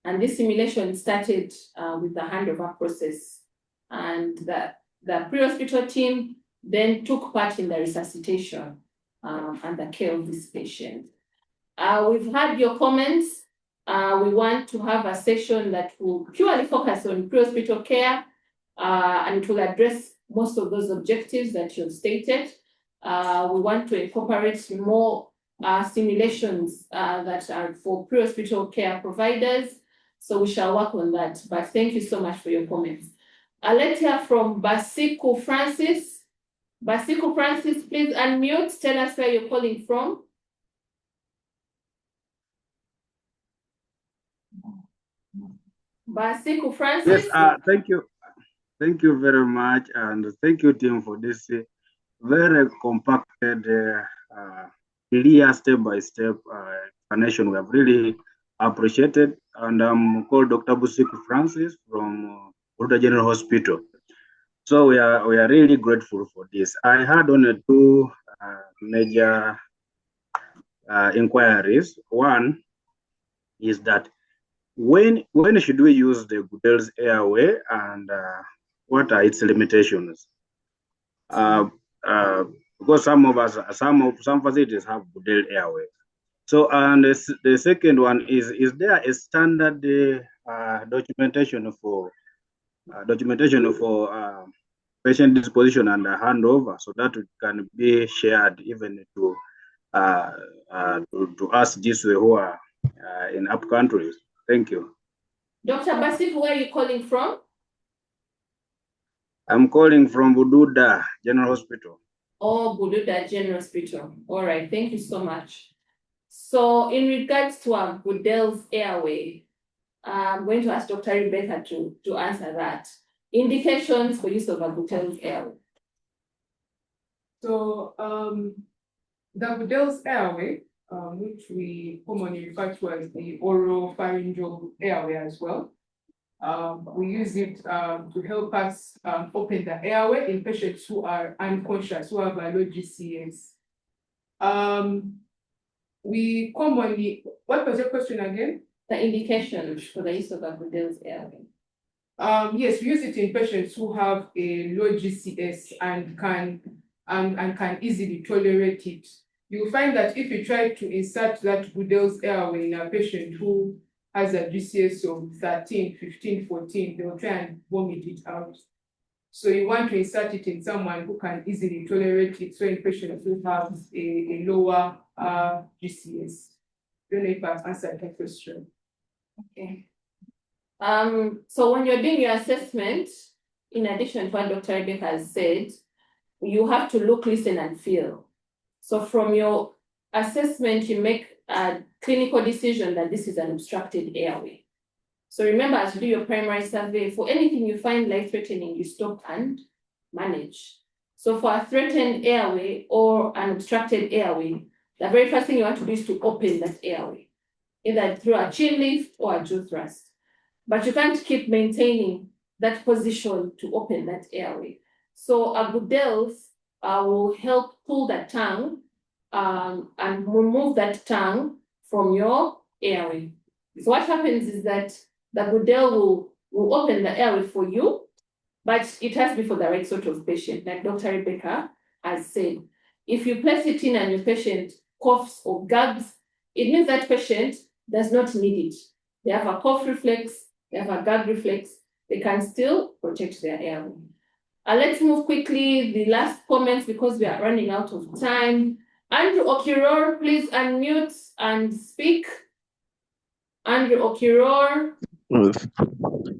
Speaker 1: and this simulation started with the handover process. And the pre-hospital team then took part in the resuscitation and the care of this patient. We've had your comments. We want to have a session that will purely focus on pre-hospital care, and it will address most of those objectives that you've stated. We want to incorporate more simulations that are for pre-hospital care providers. So we shall work on that. But thank you so much for your comments. Let's hear from Basiku Francis. Basiku Francis, please unmute. Tell us where you're calling from. Basiku Francis.
Speaker 13: Yes, thank you. Thank you very much. And thank you, team, for this very compacted, clear step-by-step explanation. We have really appreciated. And I'm called Dr. Basiku Francis from Meridah General Hospital. So we are really grateful for this. I had only two major inquiries. One is that when should we use the Goodell's airway, and what are its limitations? Because some facilities have Goodell airway. So, and the second one is there a standard documentation for patient disposition and handover, so that it can be shared even to us this way who are in up countries? Thank you.
Speaker 1: Dr. Basiku, where are you calling from?
Speaker 13: I'm calling from Bududa General Hospital.
Speaker 1: Oh, Bududa General Hospital. All right, thank you so much. So in regards to our Goodell's airway, I'm going to ask Dr. Rebecca to answer that. Indications for use of a Goodell's airway.
Speaker 6: So the Goodell's airway, which we commonly refer to as the oropharyngeal airway as well. We use it to help us open the airway in patients who are unconscious, who have a low GCS. We commonly, what was your question again?
Speaker 1: The indications for the use of a Goodell's airway.
Speaker 6: Yes, we use it in patients who have a low GCS and can easily tolerate it. You'll find that if you try to insert that Goodell's airway in a patient who has a GCS of 13, 15, 14, they'll try and vomit it out. So you want to insert it in someone who can easily tolerate it, so in patients who have a lower GCS. I don't know if I've answered that question.
Speaker 1: Okay. So when you're doing your assessment, in addition to what Dr. Rebecca has said, you have to look, listen, and feel. So from your assessment, you make a clinical decision that this is an obstructed airway. So remember, as you do your primary survey, for anything you find life-threatening, you stop and manage. So for a threatened airway or an obstructed airway, the very first thing you want to do is to open that airway, either through a chin lift or a jaw thrust. But you can't keep maintaining that position to open that airway. So a Goodell's will help pull that tongue and remove that tongue from your airway. So what happens is that the Goodell will open the airway for you, but it has to be for the right sort of patient, like Dr. Rebecca has said. If you place it in and your patient coughs or gags, it means that patient does not need it. They have a cough reflex, they have a gag reflex, they can still protect their airway. Let's move quickly, the last comments, because we are running out of time. Andrew Okiror, please unmute and speak. Andrew Okiror.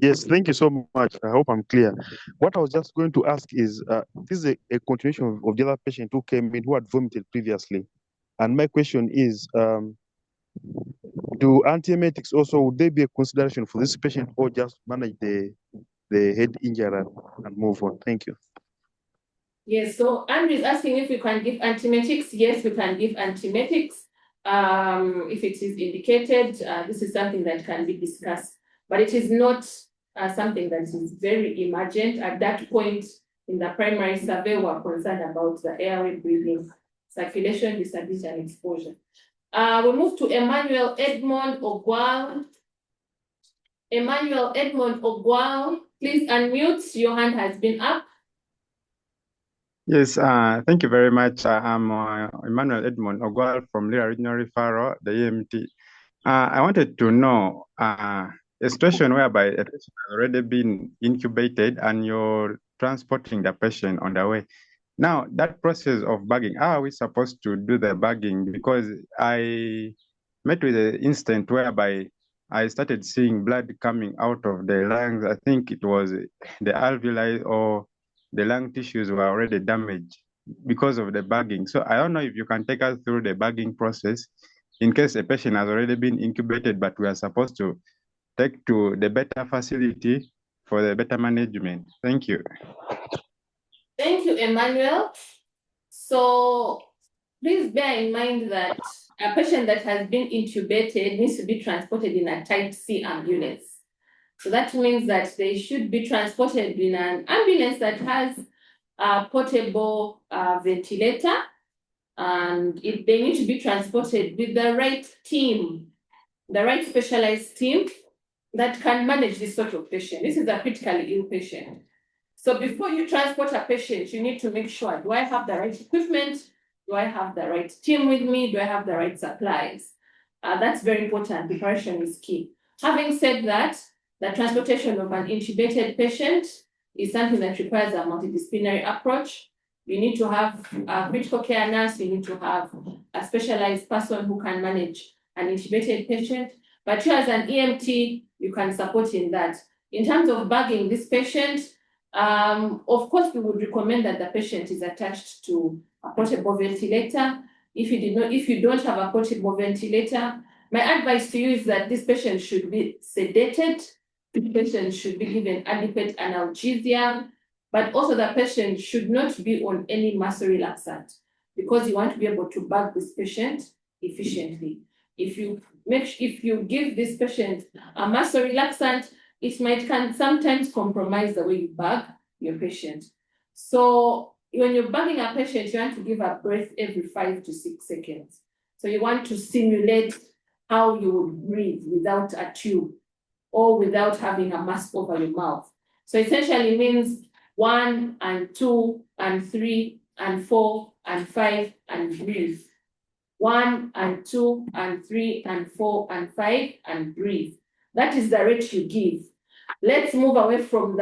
Speaker 14: Yes, thank you so much. I hope I'm clear. What I was just going to ask is, this is a continuation of the other patient who came in who had vomited previously. And my question is, do antiemetics also, would they be a consideration for this patient, or just manage the head injury and move on? Thank you.
Speaker 1: Yes, so Andrew is asking if we can give antiemetics. Yes, we can give antiemetics. If it is indicated, this is something that can be discussed, but it is not something that is very emergent. At that point in the primary survey, we're concerned about the airway breathing, circulation, disability, and exposure. We move to Emmanuel Edmond Ogwal. Emmanuel Edmond Ogwal, please unmute. Your hand has been up.
Speaker 15: Yes, thank you very much. I'm Emmanuel Edmond Ogwal from Lira Regional Referral, the EMT. I wanted to know a situation whereby a patient has already been incubated and you're transporting the patient on the way. Now, that process of bagging, how are we supposed to do the bagging? Because I met with an incident whereby I started seeing blood coming out of the lungs. I think it was the alveoli or the lung tissues were already damaged because of the bagging. So I don't know if you can take us through the bagging process in case a patient has already been incubated, but we are supposed to take to the better facility for the better management. Thank you.
Speaker 1: Thank you, Emmanuel. So please bear in mind that a patient that has been intubated needs to be transported in a type C ambulance. So that means that they should be transported in an ambulance that has a portable ventilator, and they need to be transported with the right team, the right specialized team that can manage this sort of patient. This is a critically ill patient. So before you transport a patient, you need to make sure, do I have the right equipment? Do I have the right team with me? Do I have the right supplies? That's very important. Preparation is key. Having said that, the transportation of an intubated patient is something that requires a multidisciplinary approach. You need to have a critical care nurse, you need to have a specialized person who can manage an intubated patient. But you as an EMT, you can support in that. In terms of bagging this patient, of course, we would recommend that the patient is attached to a portable ventilator. If you don't have a portable ventilator, my advice to you is that this patient should be sedated. The patient should be given adequate analgesia, but also the patient should not be on any muscle relaxant, because you want to be able to bag this patient efficiently. If you give this patient a muscle relaxant, it can sometimes compromise the way you bag your patient. So when you're bagging a patient, you want to give a breath every 5 to 6 seconds. So you want to simulate how you would breathe without a tube or without having a mask over your mouth. So essentially means 1 and 2 and 3 and 4 and 5 and breathe. 1 and 2 and 3 and 4 and 5 and breathe. That is the rate you give. Let's move away from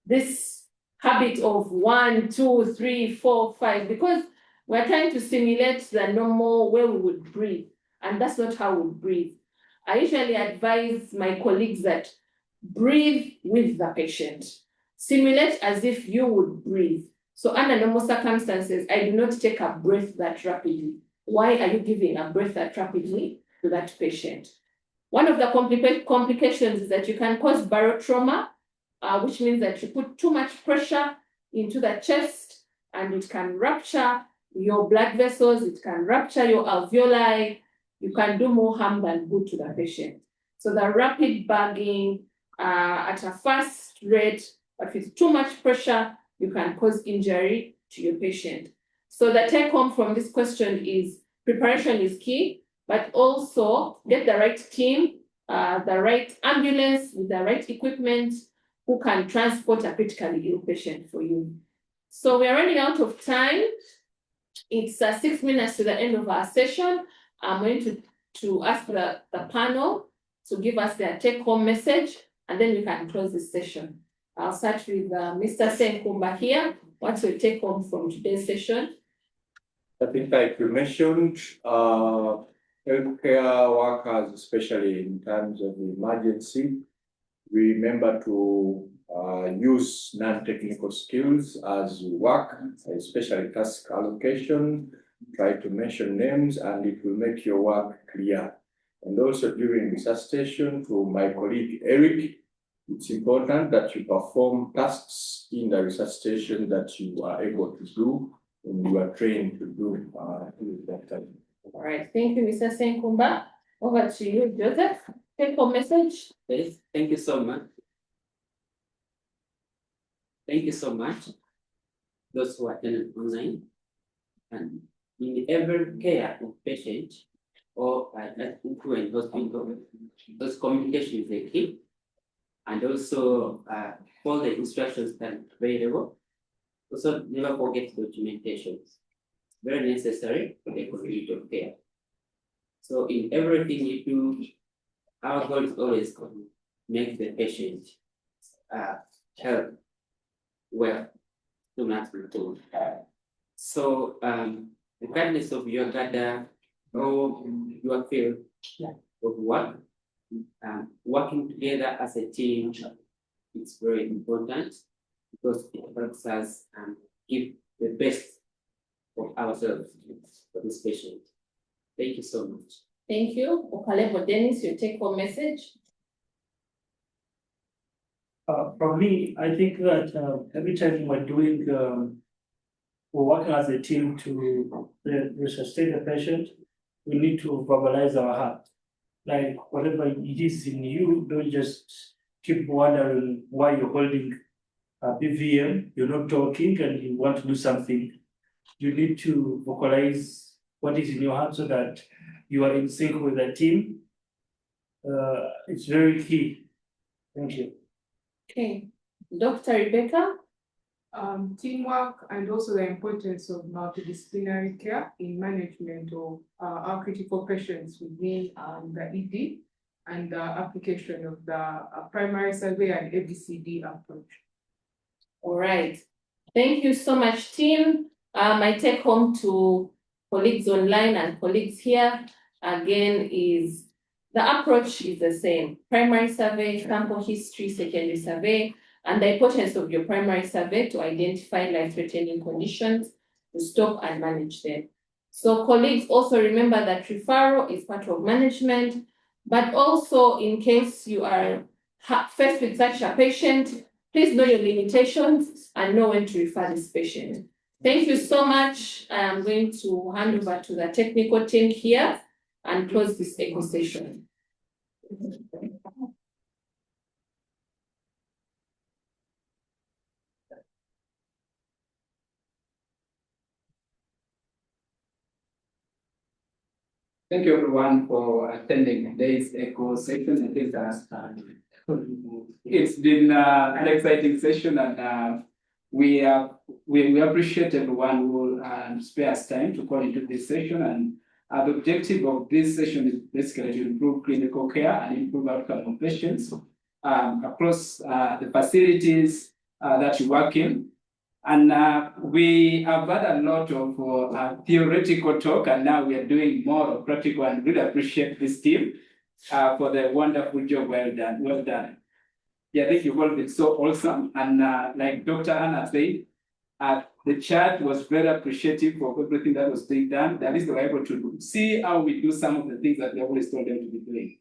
Speaker 1: this habit of 1, 2, 3, 4, 5, because we're trying to simulate the normal way we would breathe, and that's not how we breathe. I usually advise my colleagues that breathe with the patient. Simulate as if you would breathe. So under normal circumstances, I do not take a breath that rapidly. Why are you giving a breath that rapidly to that patient? One of the complications is that you can cause barotrauma, which means that you put too much pressure into the chest and it can rupture your blood vessels, it can rupture your alveoli, you can do more harm than good to the patient. So the rapid bagging at a fast rate, but with too much pressure, you can cause injury to your patient. So the take home from this question is preparation is key, but also get the right team, the right ambulance with the right equipment who can transport a critically ill patient for you. So we are running out of time. It's 6 minutes to the end of our session. I'm going to ask the panel to give us their take-home message, and then we can close this session. I'll start with Mr. Ssenkumba here. What's your take-home from today's session?
Speaker 4: I think, like you mentioned, healthcare workers, especially in times of emergency, remember to use non-technical skills as we work, especially task allocation. Try to mention names, and it will make your work clear. And also during resuscitation, to my colleague Eric, it's important that you perform tasks in the resuscitation that you are able to do and you are trained to do that time.
Speaker 1: All right, thank you, Mr. Ssenkumba. Over to you, Joseph. Take home message.
Speaker 5: Yes, thank you so much. Thank you so much, those who attended online. And in every care of patient or who in hospital, those communication is a key. And also all the instructions that are available. Also, never forget documentation. Very necessary for the continuity of care. So in everything you do, our goal is always to make the patient health well, do not be told. So regardless of your gather or your field of work, working together as a team is very important because it helps us give the best of ourselves for this patient. Thank you so much.
Speaker 1: Thank you. Okalebo Dennis, your take-home message.
Speaker 7: For me, I think that every time we're working as a team to resuscitate the patient, we need to verbalize our heart. Like whatever it is in you, don't just keep wondering why you're holding a BVM, you're not talking and you want to do something. You need to vocalize what is in your heart so that you are in sync with the team. It's very key. Thank you.
Speaker 1: Okay, Dr. Rebecca.
Speaker 6: Teamwork and also the importance of multidisciplinary care in management of our critical patients within the ED and the application of the primary survey and ABCD approach.
Speaker 1: All right. Thank you so much, team. My take home to colleagues online and colleagues here again is the approach is the same. Primary survey, sample history, secondary survey, and the importance of your primary survey to identify life-threatening conditions, to stop and manage them. So colleagues, also remember that referral is part of management, but also in case you are faced with such a patient, please know your limitations and know when to refer this patient. Thank you so much. I am going to hand over to the technical team here and close this echo session.
Speaker 5: Thank you everyone for attending today's echo session. I think it's been an exciting session, and we appreciate everyone who will spare us time to call into this session. And the objective of this session is basically to improve clinical care and improve outcome of patients across the facilities that you work in. And we have had a lot of theoretical talk, and now we are doing more of practical, and really appreciate this team for the wonderful job. Well done, well done. Yeah, I think you've all been so awesome. And like Dr. Anna said, the chat was very appreciative of everything that was being done. At least they were able to see how we do some of the things that we always told them to be doing,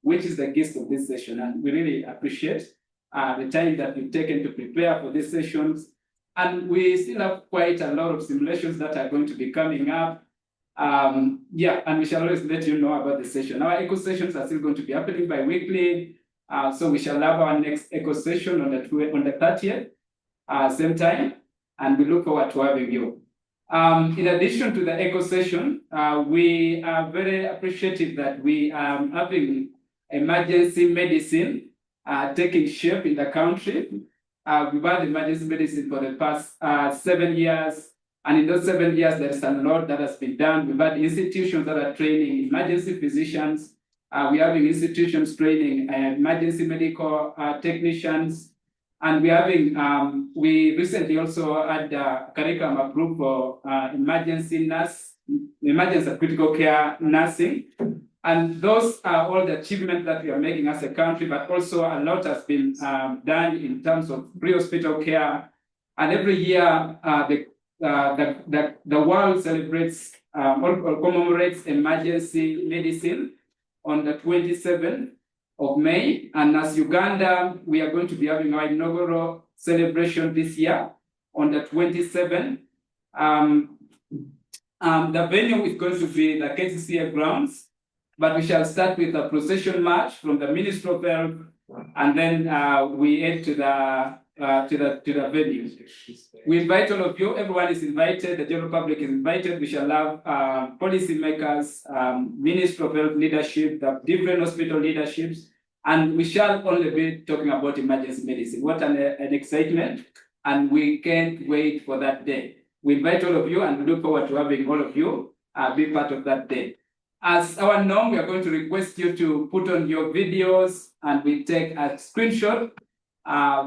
Speaker 5: which is the gist of this session. And we really appreciate the time that we've taken to prepare for these sessions. And we still have quite a lot of simulations that are going to be coming up. Yeah, and we shall always let you know about the session. Our echo sessions are still going to be happening bi-weekly. So we shall have our next echo session on the 30th, same time, and we look forward to having you. In addition to the echo session, we are very appreciative that we are having emergency medicine taking shape in the country. We've had emergency medicine for the past 7 years, and in those 7 years, there's a lot that has been done. We've had institutions that are training emergency physicians. We're having institutions training emergency medical technicians, and we're having, we recently also had a curriculum approved for emergency and critical care nursing. And those are all the achievements that we are making as a country, but also a lot has been done in terms of pre-hospital care. And every year, the world celebrates or commemorates emergency medicine on the 27th of May. And as Uganda, we are going to be having our inaugural celebration this year on the 27th. The venue is going to be the KCCA grounds. But we shall start with a procession march from the Ministry of Health, and then we head to the venue. We invite all of you. Everyone is invited. The general public is invited. We shall have policymakers, Ministry of Health leadership, the different hospital leaderships, and we shall only be talking about emergency medicine. What an excitement! And we can't wait for that day. We invite all of you, and we look forward to having all of you be part of that day. As our norm, we are going to request you to put on your videos, and we take a screenshot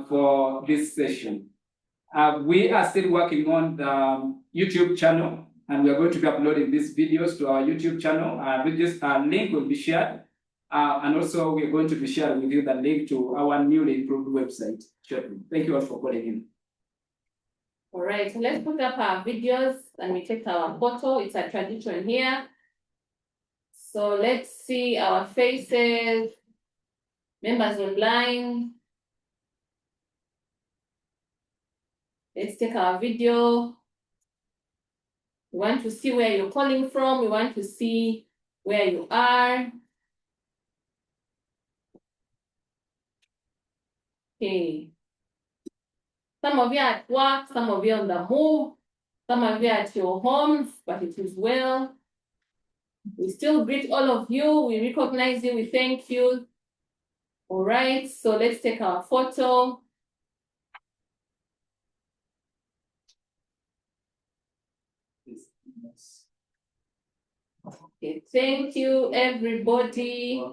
Speaker 5: for this session. We are still working on the YouTube channel, and we are going to be uploading these videos to our YouTube channel. Link will be shared, and also we are going to be sharing with you the link to our newly improved website shortly. Thank you all for calling in.
Speaker 1: All right, let's put up our videos and we take our photo. It's a tradition here. So let's see our faces, members online. Let's take our video. We want to see where you're calling from. We want to see where you are. Okay. Some of you are at work, some of you on the move, some of you are at your homes, but it is well. We still greet all of you. We recognize you. We thank you. All right, so let's take our photo. Okay, thank you, everybody.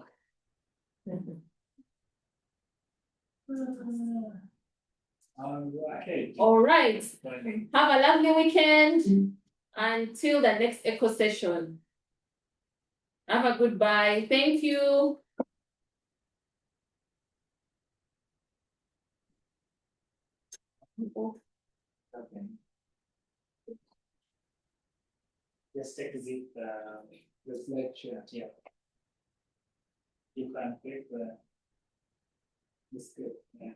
Speaker 1: All right. Have a lovely weekend until the next echo session. Have a good bye. Thank you.
Speaker 16: Okay. Just exit this lecture here. You can click the script. Yeah.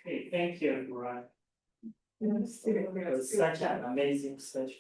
Speaker 16: Okay, thank you, everyone. It was such an amazing session.